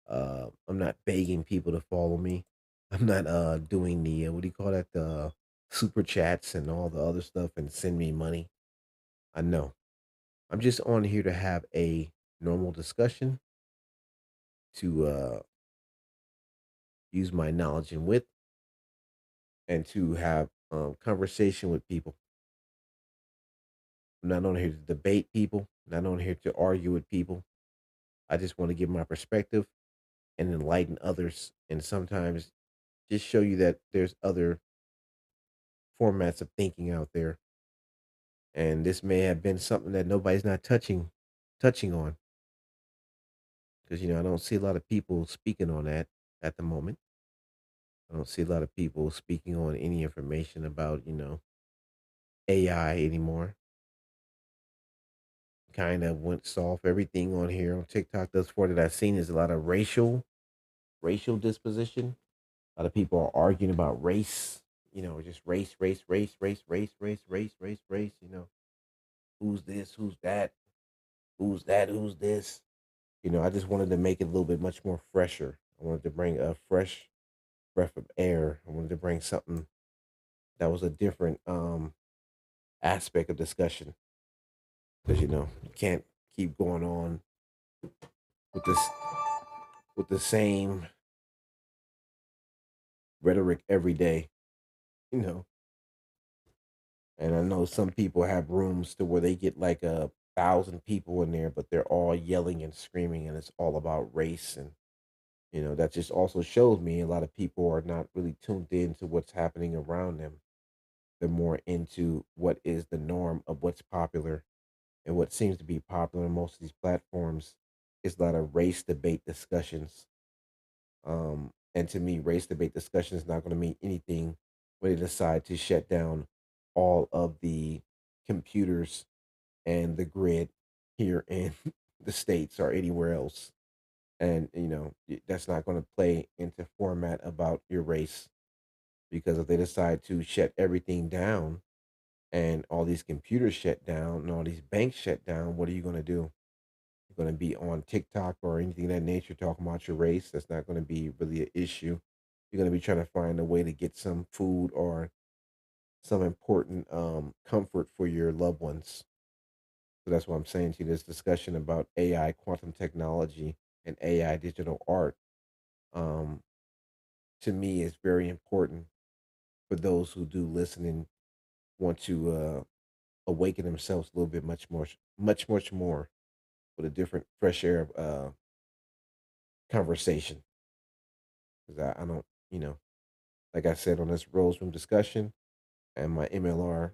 I'm not begging people to follow me. I'm not doing the what do you call that, the super chats and all the other stuff and send me money. I know. I'm just on here to have a normal discussion to use my knowledge and wit and to have conversation with people. I'm not on here to debate people. Not on here to argue with people. I just want to give my perspective and enlighten others, and sometimes just show you that there's other formats of thinking out there. And this may have been something that nobody's not touching on because I don't see a lot of people speaking on that at the moment. I don't see a lot of people speaking on any information about AI anymore. Kind of went soft. Everything on here on TikTok thus far that I've seen is a lot of racial disposition. A lot of people are arguing about race, just race, race, race, race, race, race, race, race, race, who's this, who's that, who's that, who's this. I just wanted to make it a little bit much more fresher. I wanted to bring a fresh breath of air. I wanted to bring something that was a different aspect of discussion because you can't keep going on with this with the same rhetoric every day, you know. And I know some people have rooms to where they get like 1,000 people in there, but they're all yelling and screaming, and it's all about race. And that just also shows me a lot of people are not really tuned in to what's happening around them. They're more into what is the norm of what's popular, and what seems to be popular on most of these platforms is a lot of race debate discussions. And to me, race debate discussion is not going to mean anything when they decide to shut down all of the computers and the grid here in the States or anywhere else. And, that's not going to play into format about your race because if they decide to shut everything down and all these computers shut down and all these banks shut down, what are you going to do? You're going to be on TikTok or anything of that nature talking about your race. That's not going to be really an issue. You're going to be trying to find a way to get some food or some important comfort for your loved ones. So that's what I'm saying to you. This discussion about AI, quantum technology, and AI digital art, um, to me, is very important for those who do listen and want to awaken themselves a little bit much more with a different fresh air of conversation. because I don't, you know, like I said on this Rose Room discussion and my MLR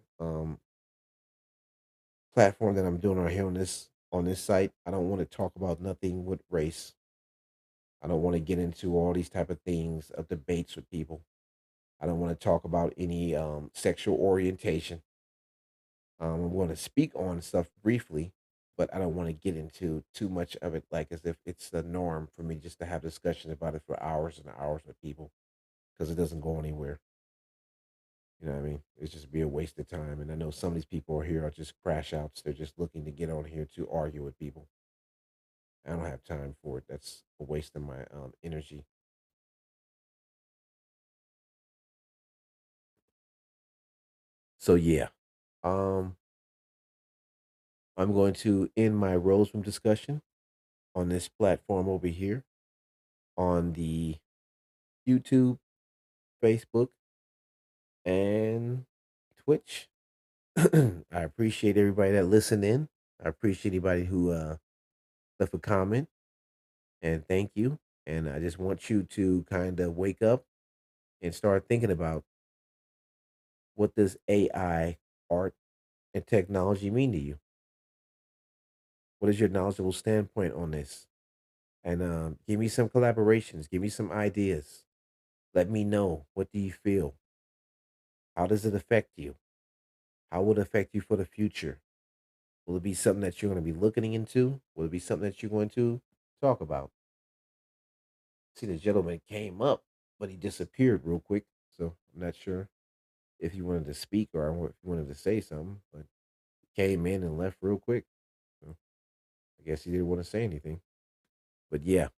platform that I'm doing right here on this site, I don't want to talk about nothing with race. I don't want to get into all these type of things of debates with people. I don't want to talk about any sexual orientation. I'm going to speak on stuff briefly, but I don't want to get into too much of it, like as if it's the norm for me just to have discussions about it for hours and hours with people because it doesn't go anywhere. You know what I mean? It's just be a waste of time. And I know some of these people are here are just crash outs. They're just looking to get on here to argue with people. I don't have time for it. That's a waste of my energy. So yeah, um, I'm going to end my Rose Room discussion on this platform over here on the YouTube, Facebook, and Twitch. I appreciate everybody that listened in. I appreciate anybody who left a comment, and thank you. And I just want you to kind of wake up and start thinking about what does AI, art, and technology mean to you? What is your knowledgeable standpoint on this? And give me some collaborations. Give me some ideas. Let me know, what do you feel? How does it affect you? How will it affect you for the future? Will it be something that you're going to be looking into? Will it be something that you're going to talk about? See, the gentleman came up, but he disappeared real quick. So I'm not sure if he wanted to speak or if he wanted to say something, but he came in and left real quick. So I guess he didn't want to say anything. But yeah,